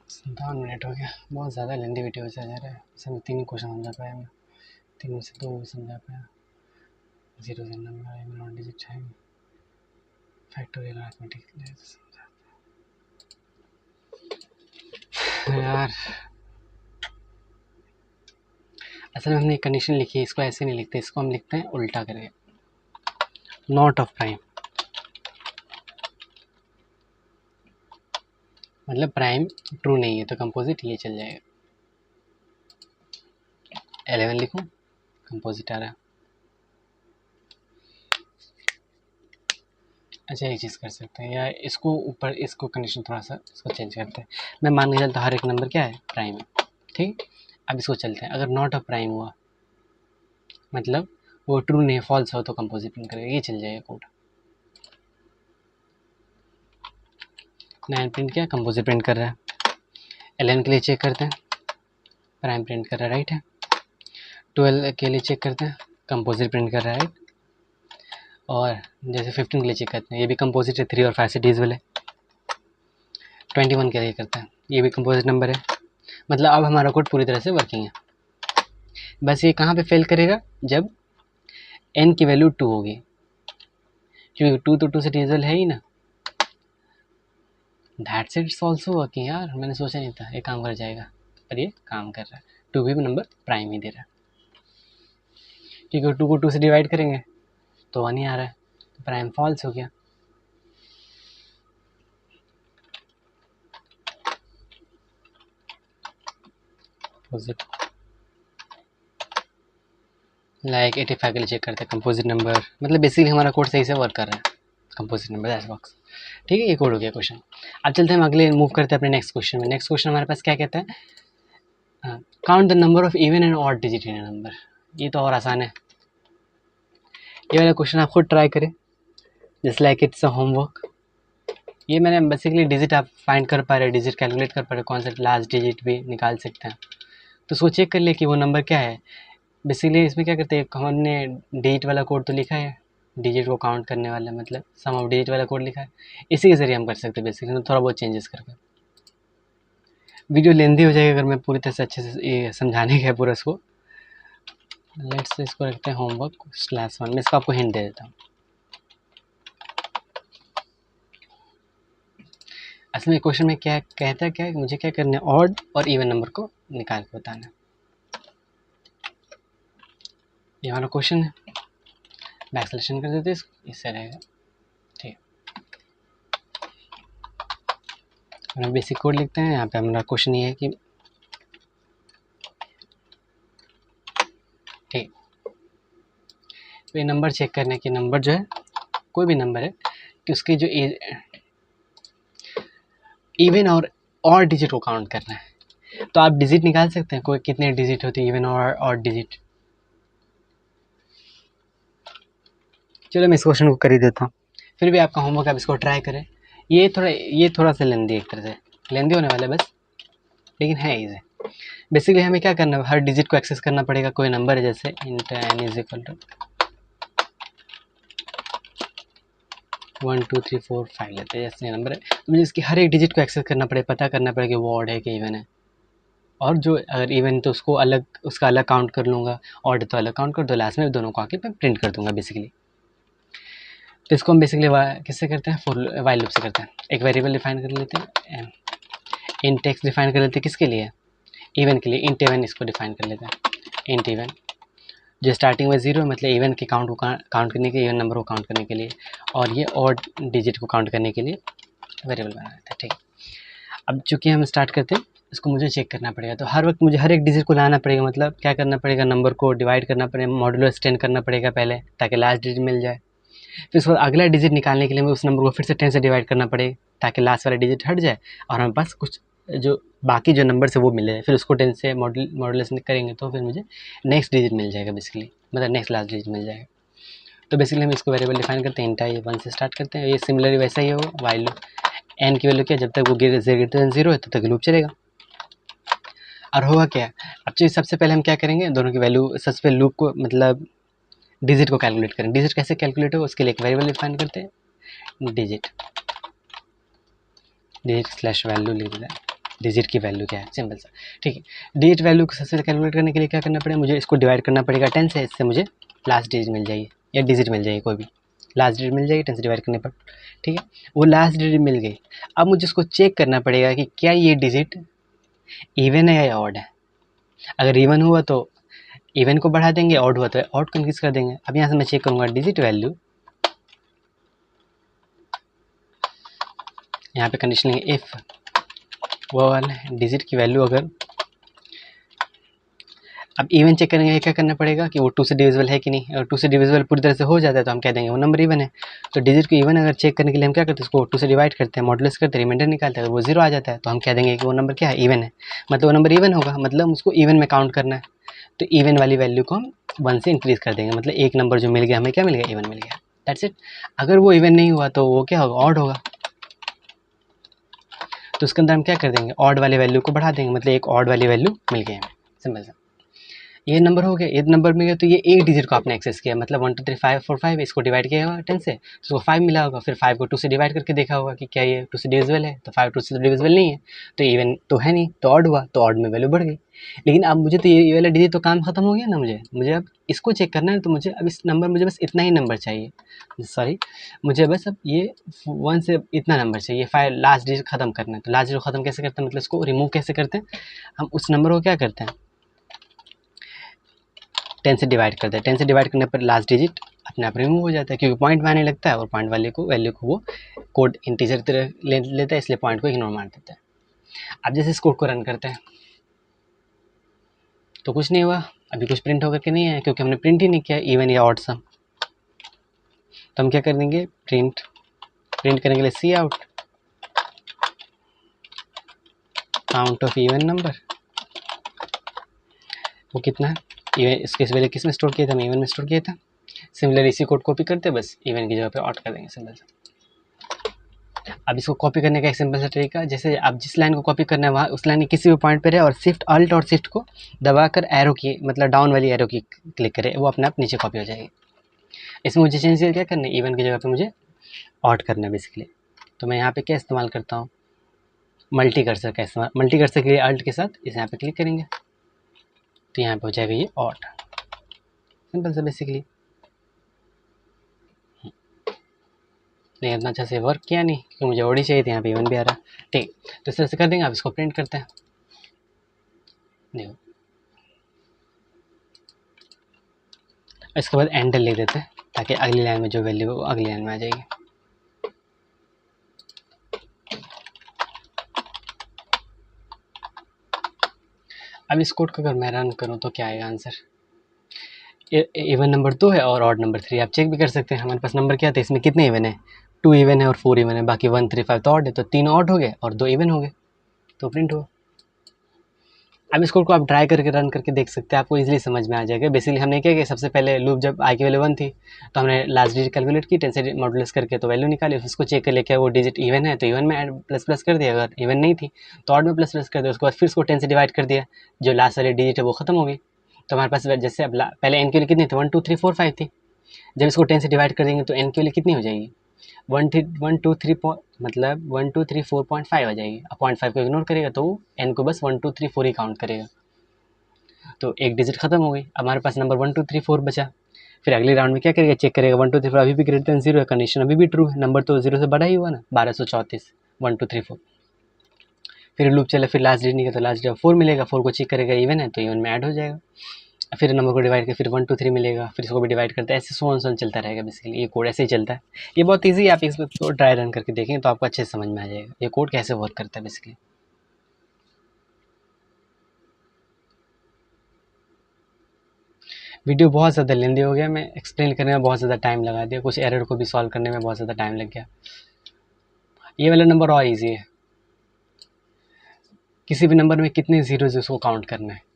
[SPEAKER 1] संतावन मिनट हो गया, बहुत ज़्यादा लेंदी वीडियो हो जा रहा है। सब 3 क्वेश्चन समझा पाया मैं, 3 में से 2 समझा पाया। 0 से नंबर नॉन डिजिट है, फैक्टोरियल अरिथमेटिक यार। असल में हमने एक कंडीशन लिखी है, इसको ऐसे नहीं लिखते, इसको हम लिखते हैं उल्टा करके, नॉट ऑफ प्राइम, मतलब प्राइम ट्रू नहीं है तो कंपोजिट ये चल जाएगा। 11 लिखूं, कंपोजिट आ रहा है। अच्छा एक चीज़ कर सकते हैं, या इसको ऊपर, इसको कंडीशन थोड़ा सा इसको चेंज करते हैं। मैं मान के चलता हर एक नंबर क्या है, प्राइम है, ठीक। अब इसको चलते हैं, अगर नॉट ऑफ प्राइम हुआ मतलब वो ट्रू नहीं है, फॉल्स हो तो कंपोजिट प्रिंट करेगा, ये चल जाएगा कोड। 9 प्रिंट किया, कंपोजिट प्रिंट कर रहा है। 11 के लिए चेक करते हैं, प्राइम प्रिंट कर रहा है, राइट है। 12 के लिए चेक करते हैं, कंपोजिट प्रिंट कर रहा है, राइट। और जैसे 15 के लिए चेक करते हैं, ये भी कंपोजिट है, 3 और 5 से डिविजिबल है। 21 के लिए करते हैं, ये भी कंपोजिट नंबर है, मतलब अब हमारा कोड पूरी तरह से वर्किंग है। बस ये कहाँ पे फेल करेगा, जब n की वैल्यू 2 होगी, क्योंकि 2 तो 2 से डिविजिबल है ही ना। दैट्स इट्स ऑल्सो वर्किंग यार, मैंने सोचा नहीं था ये काम कर जाएगा, पर ये काम कर रहा है। 2 भी नंबर प्राइम ही दे रहा है, क्योंकि 2 को 2 से डिवाइड करेंगे तो 1 ही आ रहा है, तो प्राइम फॉल्स हो गया। लाइक 85 के लिए चेक करते हैं, कंपोजिट नंबर, मतलब बेसिकली हमारा कोड सही से वर्क कर रहा है, कंपोजिट नंबर दैट्स बॉक्स, ठीक है। ये कोड हो गया क्वेश्चन। अब चलते हैं हम अगले, मूव करते हैं अपने नेक्स्ट क्वेश्चन में। नेक्स्ट क्वेश्चन हमारे पास क्या कहता है, count the number of even and odd digit in a number. ये तो और आसान है, ये वाला क्वेश्चन आप खुद ट्राई करें, just like it's a homework. ये मैंने बेसिकली डिजिट आप फाइंड कर पा रहे, डिजिट कैलकुलेट कर पा रहे, कौन सा लास्ट डिजिट भी निकाल सकते हैं, तो उसको चेक कर ले कि वो नंबर क्या है। बेसिकली इसमें क्या करते हैं, हमने डिजिट वाला कोड तो लिखा है, डिजिट को काउंट करने वाला, मतलब सम ऑफ डिजिट वाला कोड लिखा है, इसी के ज़रिए हम कर सकते हैं बेसिकली, तो थोड़ा बहुत चेंजेस करके। वीडियो लेंदी हो जाएगी अगर मैं पूरी तरह से अच्छे से ये समझाने का पूरा इसको। लेट्स इसको रखते हैं होमवर्क/1, मैं इसको आपको हिंट दे देता हूँ। असल में क्वेश्चन में क्या कहता है, क्या है, मुझे क्या करना है, ऑड और इवन नंबर को निकाल के बताना है। ये हमारा क्वेश्चन है, बैकस्लैशन कर देते इसको, इससे रहेगा, ठीक है। हम बेसिक कोड लिखते हैं, यहाँ पे हमारा क्वेश्चन ये है कि ठीक, तो ये नंबर चेक करने के, नंबर जो है कोई भी नंबर है कि उसके जो इवन और ऑड डिजिट को काउंट करना है, तो आप डिजिट निकाल सकते हैं, कोई कितने डिजिट होती है इवन और ऑड डिजिट। चलो मैं इस क्वेश्चन को कर ही देता हूँ, फिर भी आपका होमवर्क आप इसको ट्राई करें। ये थोड़ा सा लेंदी, एक तरह से लेंदी होने वाला है बस, लेकिन है इजी। बेसिकली हमें क्या करना है, हर डिजिट को एक्सेस करना पड़ेगा, कोई नंबर है जैसे int n is equal to 1 2 3 4 5 लेते हैं, जैसे नंबर है, तो मुझे इसकी हर एक डिजिट को एक्सेस करना पड़ेगा, पता करना पड़ेगा कि वो ऑड है कि इवन है। और जो अगर इवन तो उसको अलग, उसका अलग काउंट कर लूँगा, ऑड तो अलग काउंट कर दो, लास्ट में दोनों को आके मैं प्रिंट कर दूंगा बेसिकली। तो इसको हम बेसिकली किससे करते हैं, फॉर वाइल लूप से करते हैं। एक वेरिएबल डिफाइन कर लेते हैं, इंट एक्स डिफाइन कर लेते हैं, किसके लिए, इवन के लिए, इंट इवन इसको डिफाइन कर लेते हैं, इंट इवन जो स्टार्टिंग में 0 है, मतलब इवन के काउंट को काउंट करने के लिए, इवन नंबर को काउंट करने के लिए, और ये ऑड डिजिट को काउंट करने के लिए वेरिएबल बना लेते हैं। ठीक, अब चूँकि हम स्टार्ट करते हैं, इसको मुझे चेक करना पड़ेगा, तो हर वक्त मुझे हर एक डिजिट को लाना पड़ेगा, मतलब क्या करना पड़ेगा, नंबर को डिवाइड करना पड़ेगा, मॉड्यूलो एक्सटेंड करना पड़ेगा पहले, ताकि लास्ट डिजिट मिल जाए। फिर उसके बाद अगला डिजिट निकालने के लिए मैं उस नंबर को फिर से 10 से डिवाइड करना पड़ेगा, ताकि लास्ट वाला डिजिट हट जाए और हमारे पास कुछ जो बाकी जो नंबर है वो मिले। फिर उसको 10 से मॉड्यूलेशन करेंगे तो फिर मुझे नेक्स्ट डिजिट मिल जाएगा बेसिकली, मतलब नेक्स्ट लास्ट डिजिट मिल जाएगा। तो बेसिकली हम इसको वेरिएबल डिफाइन करते हैं, इंट आई 1 से स्टार्ट करते हैं। ये सिमिलरली वैसा ही होगा, वाइल लूप एन की वैल्यू क्या, जब तक वो ग्रेटर देन 0 है तब तक लूप चलेगा। और होगा क्या, अब चीज़ सबसे पहले हम क्या करेंगे, दोनों की वैल्यू सबसे पहले लूप को, मतलब डिजिट को कैलकुलेट करें। डिजिट कैसे कैलकुलेट हो, उसके लिए एक वेरिएबल डिफाइन करते हैं, डिजिट स्लैश वैल्यू लिख देते हैं, डिजिट की वैल्यू क्या है, सिंपल सा। ठीक है, डिजिट वैल्यू को सबसे कैलकुलेट करने के लिए क्या करना पड़ेगा, मुझे इसको डिवाइड करना पड़ेगा 10 से, इससे मुझे लास्ट डिजिट मिल जाएगी या डिजिट मिल जाएगी, कोई भी लास्ट डिजिट मिल जाएगी 10 से डिवाइड करने पर। ठीक है, वो लास्ट डिजिट मिल गई। अब मुझे इसको चेक करना पड़ेगा कि क्या ये डिजिट इवन है या ऑड है। अगर इवन हुआ तो इवन को बढ़ा देंगे, ऑड हुआ तो ऑड को इंक्रीज कर देंगे। अब यहाँ से मैं चेक करूँगा डिजिट वैल्यू, यहाँ पे कंडीशन है इफ़ वो वाला डिजिट की वैल्यू अगर, अब इवन चेक करेंगे क्या करना पड़ेगा कि वो 2 से डिविजिबल है कि नहीं। अगर 2 से डिविजिबल पूरी तरह से हो जाता है तो हम कह देंगे वो नंबर इवन है। तो डिजिट को इवन अगर चेक करने के लिए हम क्या करते हैं, उसको 2 से डिवाइड करते हैं, मॉडुलस करते हैं, रिमाइंडर निकालते हैं। अगर वो 0 आ जाता है तो हम कह देंगे कि वो नंबर क्या है, इवन है, मतलब वो नंबर इवन होगा, मतलब उसको इवन में काउंट करना है। तो इवन वाली वैल्यू को हम 1 से इंक्रीज़ कर देंगे, मतलब एक नंबर जो मिल गया हमें क्या मिल गया, इवन मिल गया, दैट्स इट। अगर वो इवन नहीं हुआ तो वो क्या होगा, ऑड होगा। तो उसके अंदर हम क्या कर देंगे, ऑड वाली वैल्यू को बढ़ा देंगे, मतलब एक ऑड वाली वैल्यू मिल गई हमें, सिंपल सा। ये नंबर हो गया, ये नंबर मिल गया, तो ये एक डिजिट को आपने एक्सेस किया, मतलब 1 2 3 5 4 5, इसको डिवाइड किया होगा 10 से, तो उसको 5 मिला होगा। फिर 5 को 2 से डिवाइड करके देखा होगा कि क्या ये 2 से डिविजिबल है, तो 5 2 से डिविजिबल नहीं है, तो इवन तो है नहीं, तो ऑड हुआ, तो ऑड में वैल्यू बढ़ गई। लेकिन अब मुझे तो ये वाला डिजिट तो काम खत्म हो गया ना, मुझे अब इसको चेक करना है। तो मुझे अब इस नंबर, मुझे बस इतना ही नंबर चाहिए, सॉरी, मुझे बस अब ये 1 से इतना नंबर चाहिए, 5 लास्ट डिजिट खत्म करना है। तो लास्ट डिजिट खत्म कैसे करते हैं, मतलब इसको रिमूव कैसे करते हैं, हम उस नंबर को क्या करते हैं, 10 से डिवाइड करते हैं। 10 से डिवाइड करने पर लास्ट डिजिट अपने आप रिमूव हो जाता है, क्योंकि पॉइंट में आने लगता है, और पॉइंट वाले को वैल्यू को वो कोड इंटीजर तरह ले लेता है, इसलिए पॉइंट को इग्नोर मार देता है। अब जैसे इस कोड को रन करते हैं तो कुछ नहीं हुआ, अभी कुछ प्रिंट होकर के नहीं है, क्योंकि हमने प्रिंट ही नहीं किया इवन या ऑड सम। तो हम क्या कर देंगे, प्रिंट करने के लिए cout count of even number, वो कितना है, इवन इसके पहले किस में स्टोर किया था, हम इवन में स्टोर किया था। सिमिलर इसी कोड कॉपी करते, बस इवन की जगह पे ऑड कर देंगे, सिंपल सा। अब इसको कॉपी करने का एक सिंपल सा तरीका, जैसे आप जिस लाइन को कॉपी करना है वहाँ उस लाइन के किसी भी पॉइंट पर है, और शिफ्ट अल्ट और शिफ्ट को दबाकर एरो की, मतलब डाउन वाली एरो की क्लिक करें, वो अपने आप नीचे कॉपी हो जाएगी। इसमें मुझे चेंज क्या करना है, इवन की जगह पे मुझे ऑड करना है बेसिकली। तो मैं यहाँ पे क्या इस्तेमाल करता हूँ, मल्टी कर्सर का इस्तेमाल। मल्टी कर्सर के लिए अल्ट के साथ इस यहाँ पे क्लिक करेंगे तो यहाँ पे हो जाएगा ये ऑड, सिंपल सा बेसिकली। नहीं, इतना अच्छा से वर्क किया नहीं, क्योंकि मुझे ऑड ही चाहिए थी, यहाँ पे इवन भी आ रहा है। ठीक, तो इस तरह से कर देंगे। आप इसको प्रिंट करते हैं, देखो इसके बाद एंटर लिख देते हैं, ताकि अगली लाइन में जो वैल्यू हो अगली लाइन में आ जाएगी। अब इस कोड को अगर मैं रन करूँ तो क्या आएगा आंसर, इवन नंबर 2 है और ऑड नंबर 3। आप चेक भी कर सकते हैं, हमारे पास नंबर क्या था, इसमें कितने इवन है, 2 इवन है और 4 इवन है, बाकी 1 3 5 तो ऑड है, तो 3 ऑड हो गए और 2 इवन हो गए, तो प्रिंट हुआ। अब इस कोड को आप ट्राई करके रन करके देख सकते हैं, आपको इजीली समझ में आ जाएगा। बेसिकली हमने क्या किया, सबसे पहले लूप जब आई की वैल्यू 1 थी तो हमने लास्ट डिजिट कैलकुलेट की, 10 से मॉडुलस करके तो वैल्यू निकाली, उसको चेक कर लिया क्या वो डिजिट इवन है, तो इवन में ऐड प्लस प्लस कर दिया, अगर इवन नहीं थी तो ऑड में प्लस प्लस कर दिया। उसके बाद फिर उसको 10 से डिवाइड कर दिया, जो लास्ट वाली डिजिट है वो खत्म हो गई। तो हमारे पास जैसे अब पहले एन की वैल्यू कितनी थी, 1 2 3 4 5 थी, जब इसको 10 से डिवाइड कर देंगे तो एन की वैल्यू कितनी हो जाएगी, 1 2 3 मतलब 1 2 3 4.5 आ जाएगी। अब 0.5 को इग्नोर करेगा तो n को बस 1 2 3 4 ही काउंट करेगा। तो एक डिजिट खत्म हो गई। अब हमारे पास नंबर 1 2 3 4 बचा। फिर अगले राउंड में क्या करेगा, चेक करेगा 1 2 3 4 अभी भी ग्रेटर देन 0 है, कंडीशन अभी भी ट्रू है, नंबर तो 0 से बड़ा ही हुआ ना, 1234 1 2 3 4। फिर लूप चला, फिर लास्ट डिजिट निकला तो लास्ट डिजिट 4 मिलेगा, 4 को चेक करेगा इवन है तो इवन में ऐड हो जाएगा। फिर नंबर को डिवाइड कर फिर 1 2 3 मिलेगा, फिर इसको भी डिवाइड करते हैं, ऐसे सोन चलता रहेगा। बेसिकली ये कोड ऐसे ही चलता है। ये बहुत ईजी है, आप इसको ट्राई रन करके देखें तो आपको अच्छे से समझ में आ जाएगा ये कोड कैसे वर्क करता है बेसिकली। वीडियो बहुत ज़्यादा लेंदी हो गया, मैं एक्सप्लेन करने में बहुत ज़्यादा टाइम लगा दिया, कुछ एरर को भी सॉल्व करने में बहुत ज़्यादा टाइम लग गया। ये वाला नंबर और ईजी है, किसी भी नंबर में कितने जीरोज उसको काउंट करना है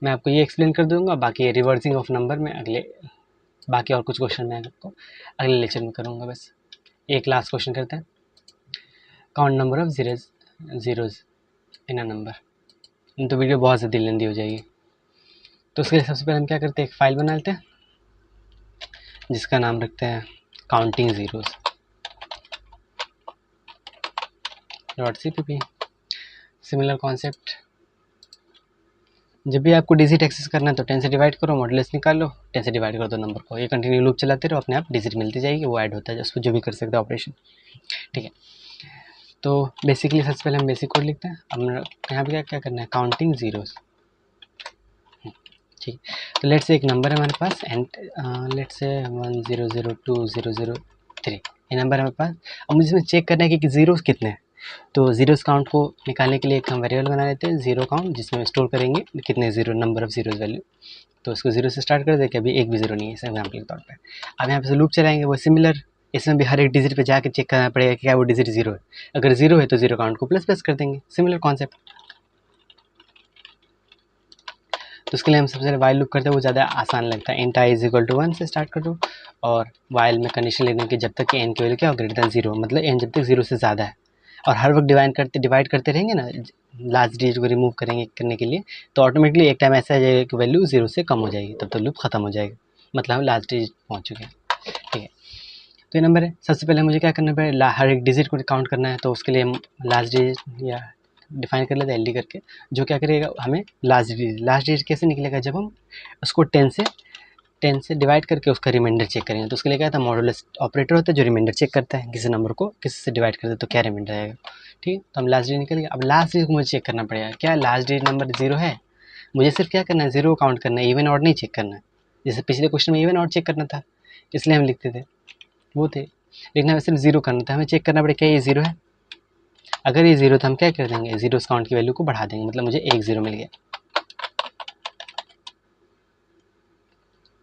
[SPEAKER 1] मैं आपको ये एक्सप्लेन कर दूंगा। बाकी रिवर्सिंग ऑफ नंबर में बाकी और कुछ क्वेश्चन मैं आपको अगले लेक्चर में करूँगा। बस एक लास्ट क्वेश्चन करते हैं, count number of zeros in a number. तो वीडियो बहुत ज़्यादा लेंदी हो जाएगी, तो उसके लिए सबसे पहले हम क्या करते हैं, एक फ़ाइल बना लेते हैं जिसका नाम रखते हैं counting zeros .cpp। Similar concept, जब भी आपको डिजिट एक्सेस करना है तो 10 से डिवाइड करो, मॉडुलस निकाल लो, 10 से डिवाइड कर दो नंबर को, ये कंटिन्यू लूप चलाते रहो, अपने आप डिजिट मिलती जाएगी, वो ऐड होता है उसको जो भी कर सकते हैं ऑपरेशन। ठीक है, तो बेसिकली सबसे पहले हम बेसिक कोड लिखते हैं। अब यहाँ पे क्या करना है, काउंटिंग ज़ीरोज़। ठीक, तो लेट्स से एक नंबर है हमारे पास एंड लेट्स से 1 0 0 2 0 0 3 ये नंबर है हमारे पास। अब मुझे इसमें चेक करना है कि ज़ीरोज़ कितने हैं, तो ज़ीरोज़ काउंट को निकालने के लिए एक हम वेरिएबल बना लेते हैं ज़ीरो काउंट, जिसमें स्टोर करेंगे कितने zero, number of zeros value. तो इसको ज़ीरो से स्टार्ट कर दें कि अभी एक भी ज़ीरो नहीं है इस एग्जाम्पल के तौर पर। अब यहाँ पे से लूप चलाएंगे, वो सिमिलर, इसमें भी हर एक डिजिट पे जाकर चेक करना पड़ेगा कि क्या वो डिजिट ज़ीरो है। अगर ज़ीरो है तो ज़ीरो काउंट को प्लस प्लस कर देंगे, सिमिलर कॉन्सेप्ट। तो उसके लिए हम सबसे पहले वाइल लूप करते हैं, वो ज़्यादा आसान लगता है। Int I is equal to 1 से स्टार्ट कर दो और वाइल में कंडीशन लेने की जब तक कि एन की वैल्यू क्या हो, ग्रेटर दैन 0, मतलब एन जब तक 0 से ज़्यादा है। और हर वक्त डिवाइड करते रहेंगे ना, लास्ट डिजिट को रिमूव करने के लिए, तो ऑटोमेटिकली एक टाइम ऐसा आ जाएगा कि वैल्यू 0 से कम हो जाएगी, तब तो लूप खत्म हो जाएगा, मतलब हम लास्ट डिजिट पहुँच चुके हैं। ठीक है, तो ये नंबर है। सबसे पहले मुझे क्या करना पड़ेगा, हर एक डिजिट को काउंट करना है, तो उसके लिए हम लास्ट डिजिट या डिफाइन कर लेते हैं एल डी करके, जो क्या करेगा हमें लास्ट डिजिट कैसे निकलेगा, जब हम उसको 10 से डिवाइड करके उसका रिमाइंडर चेक करेंगे। तो उसके लिए क्या था, मॉडुलस ऑपरेटर होता है जो रिमाइंडर चेक करता है, किसी नंबर को किसी से डिवाइड करते हैं तो क्या रिमाइंडर आएगा। ठीक है, तो हम लास्ट डिजिट निकल गया। अब लास्ट डिजिट को मुझे चेक करना पड़ेगा, क्या लास्ट डिजिट नंबर 0 है, मुझे सिर्फ क्या करना है, 0 काउंट करना है, इवन ऑड नहीं चेक करना है। जैसे पिछले क्वेश्चन में इवन ऑड चेक करना था, इसलिए हम लिखते थे वो थे, लेकिन हमें सिर्फ 0 करना था, हमें चेक करना पड़ेगा क्या ये 0 है। अगर ये 0 तो हम क्या कर देंगे, ज़ीरो काउंट की वैल्यू को बढ़ा देंगे, मतलब मुझे एक 0 मिल गया।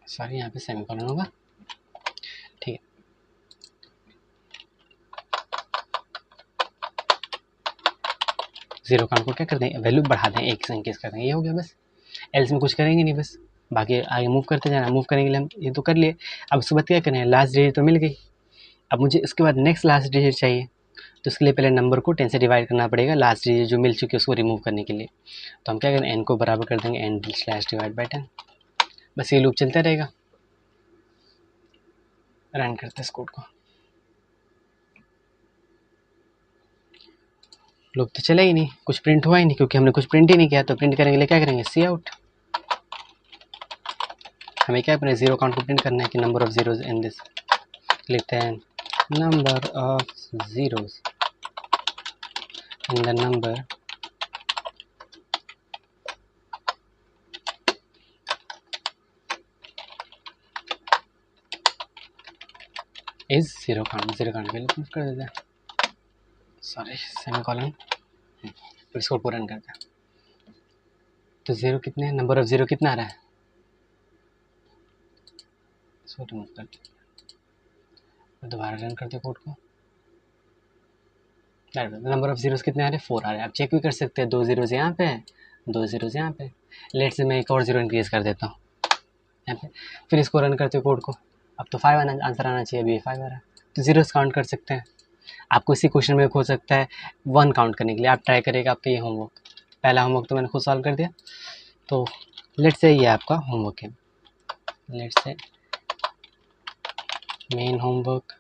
[SPEAKER 1] सॉरी, यहाँ पे सेमीकोलन होगा। ठीक है, ज़ीरो काउंट को क्या कर देंगे, वैल्यू बढ़ा दें, एक से इंक्रीज कर देंगे, ये हो गया बस। एल्स में कुछ करेंगे नहीं, बस बाकी आगे मूव करते जाना। मूव करने के लिए हम ये तो कर लिए। अब उसके बाद क्या करें, लास्ट डिजिट तो मिल गई, अब मुझे इसके बाद नेक्स्ट लास्ट डिजिट चाहिए, तो इसके लिए पहले नंबर को 10 से डिवाइड करना पड़ेगा, लास्ट डिजिट जो मिल चुकी है उसको रिमूव करने के लिए। तो हम क्या करें, एन को बराबर कर देंगे एन स्लैश डिवाइड बाई 10। बस ये लूप चलता रहेगा। रन करते हैं इस कोड को, लूप तो चला ही नहीं, कुछ प्रिंट हुआ ही नहीं, क्योंकि हमने कुछ प्रिंट ही नहीं किया। तो प्रिंट करने के लिए क्या करेंगे, सी आउट। हमें क्या अपने ज़ीरो काउंट को प्रिंट करना है कि number of zeros in this, लिखते हैं number of zeros in the number is zero count के लिए प्रिंट कर देते हैं, सॉरी सेमीकोलन। फिर इसको पूरा रन करते हैं। तो ज़ीरो कितने, नंबर ऑफ ज़ीरो कितना आ रहा है, इसको रिमूव करते हैं, दोबारा रन करते हैं कोड को। नंबर ऑफ ज़ीरोज़ कितने आ रहे हैं, 4 आ रहे हैं। आप चेक भी कर सकते हैं, 2 ज़ीरोज़ यहाँ पे है, 2 ज़ीरोज़ यहाँ पे। लेट से मैं एक और 0 इंक्रीज़ कर देता हूँ यहाँ पे, फिर इसको रन करते हैं कोड को। अब तो 5 आंसर आना चाहिए, अभी ये 5 आ रहा है। तो ज़ीरोज़ काउंट कर सकते हैं। आपको इसी क्वेश्चन में हो सकता है 1 काउंट करने के लिए, आप ट्राई करेगा आपका ये होमवर्क। पहला होमवर्क तो मैंने खुद सॉल्व कर दिया, तो लेट से ये आपका होमवर्क है। लेट से मेन होमवर्क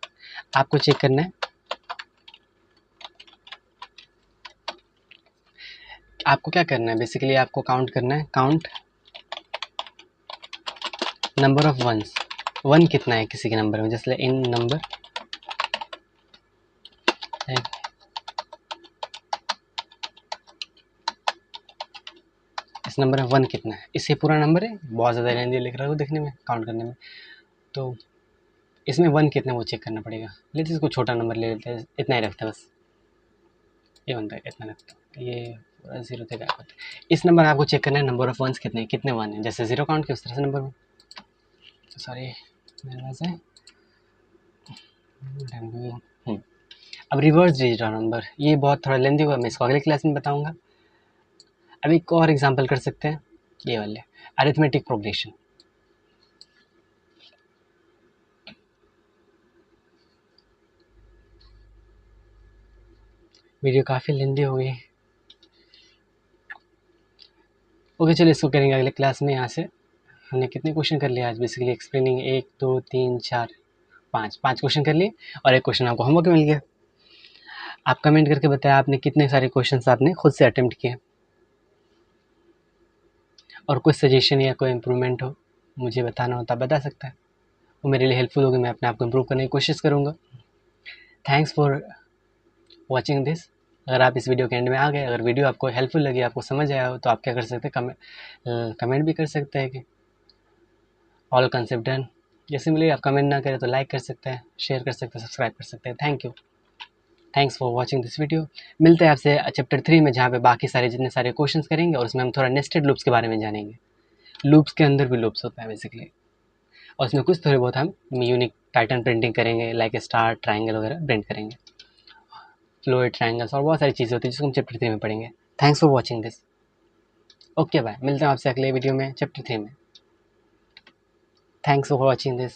[SPEAKER 1] आपको चेक करना है, आपको क्या करना है बेसिकली, आपको काउंट करना है, count number of ones, one कितना है किसी के नंबर में, जैसे इन नंबर इस नंबर में वन कितना है, इससे पूरा नंबर है, बहुत ज़्यादा लेंदी लिख रहा हूँ देखने में, काउंट करने में, तो इसमें वन कितना वो चेक करना पड़ेगा। लेते इसको छोटा नंबर ले लेते हैं, इतना ही रखता है बस, ये बनता है इतना रखता है, ये पूरा जीरो से गायब होता है। इस नंबर आपको चेक करना है नंबर ऑफ वंस कितने, कितने वन है, जैसे जीरो काउंट किया उस तरह से नंबर में, सॉरी मेरे पास है। अब रिवर्स डिजिटल नंबर, ये बहुत थोड़ा लेंदी हुआ, मैं इसको अगले क्लास में बताऊंगा। अब एक और एग्जांपल कर सकते हैं, ये वाले अरिथमेटिक प्रोग्रेशन। वीडियो काफ़ी लेंदी हो गई, ओके चलिए इसको करेंगे अगले क्लास में। यहाँ से हमने कितने क्वेश्चन कर लिए आज, बेसिकली एक्सप्लेनिंग 1 2 3 4 5 क्वेश्चन कर लिए, और एक क्वेश्चन आपको होमवर्क मिल गया। आप कमेंट करके बताएं आपने कितने सारे क्वेश्चंस आपने खुद से अटेम्प्ट किए, और कुछ सजेशन या कोई इम्प्रूवमेंट हो मुझे बताना हो तो आप बता सकते हैं, वो मेरे लिए हेल्पफुल होगी, मैं अपने आप को इम्प्रूव करने की कोशिश करूँगा। Thanks for watching this. अगर आप इस वीडियो के एंड में आ गए, अगर वीडियो आपको हेल्पफुल लगी, आपको समझ आया हो, तो आप क्या कर सकते हैं, कमेंट भी कर सकते हैं कि ऑल कंसेप्ट डन। जैसे मिले आप कमेंट ना करें तो लाइक कर सकते हैं, शेयर कर सकते हैं, सब्सक्राइब कर सकते हैं। Thank you, thanks for watching this video. मिलते हैं आपसे चैप्टर 3 में, जहाँ पे बाकी सारे जितने सारे क्वेश्चंस करेंगे, और उसमें हम थोड़ा नेस्टेड लूप्स के बारे में जानेंगे। लूप्स के अंदर भी लूप्स होता है बेसिकली, और उसमें कुछ थोड़े बहुत हम यूनिक पैटर्न प्रिंटिंग करेंगे, लाइक स्टार ट्राइंगल वगैरह प्रिंट करेंगे, फ्लोइड ट्राइंगल्स और बहुत सारी चीज़ें होती है जिसको हम चैप्टर 3 में पढ़ेंगे। Thanks for watching this, okay bye, मिलते हैं आपसे अगले वीडियो में चैप्टर 3 में। Thanks for watching this.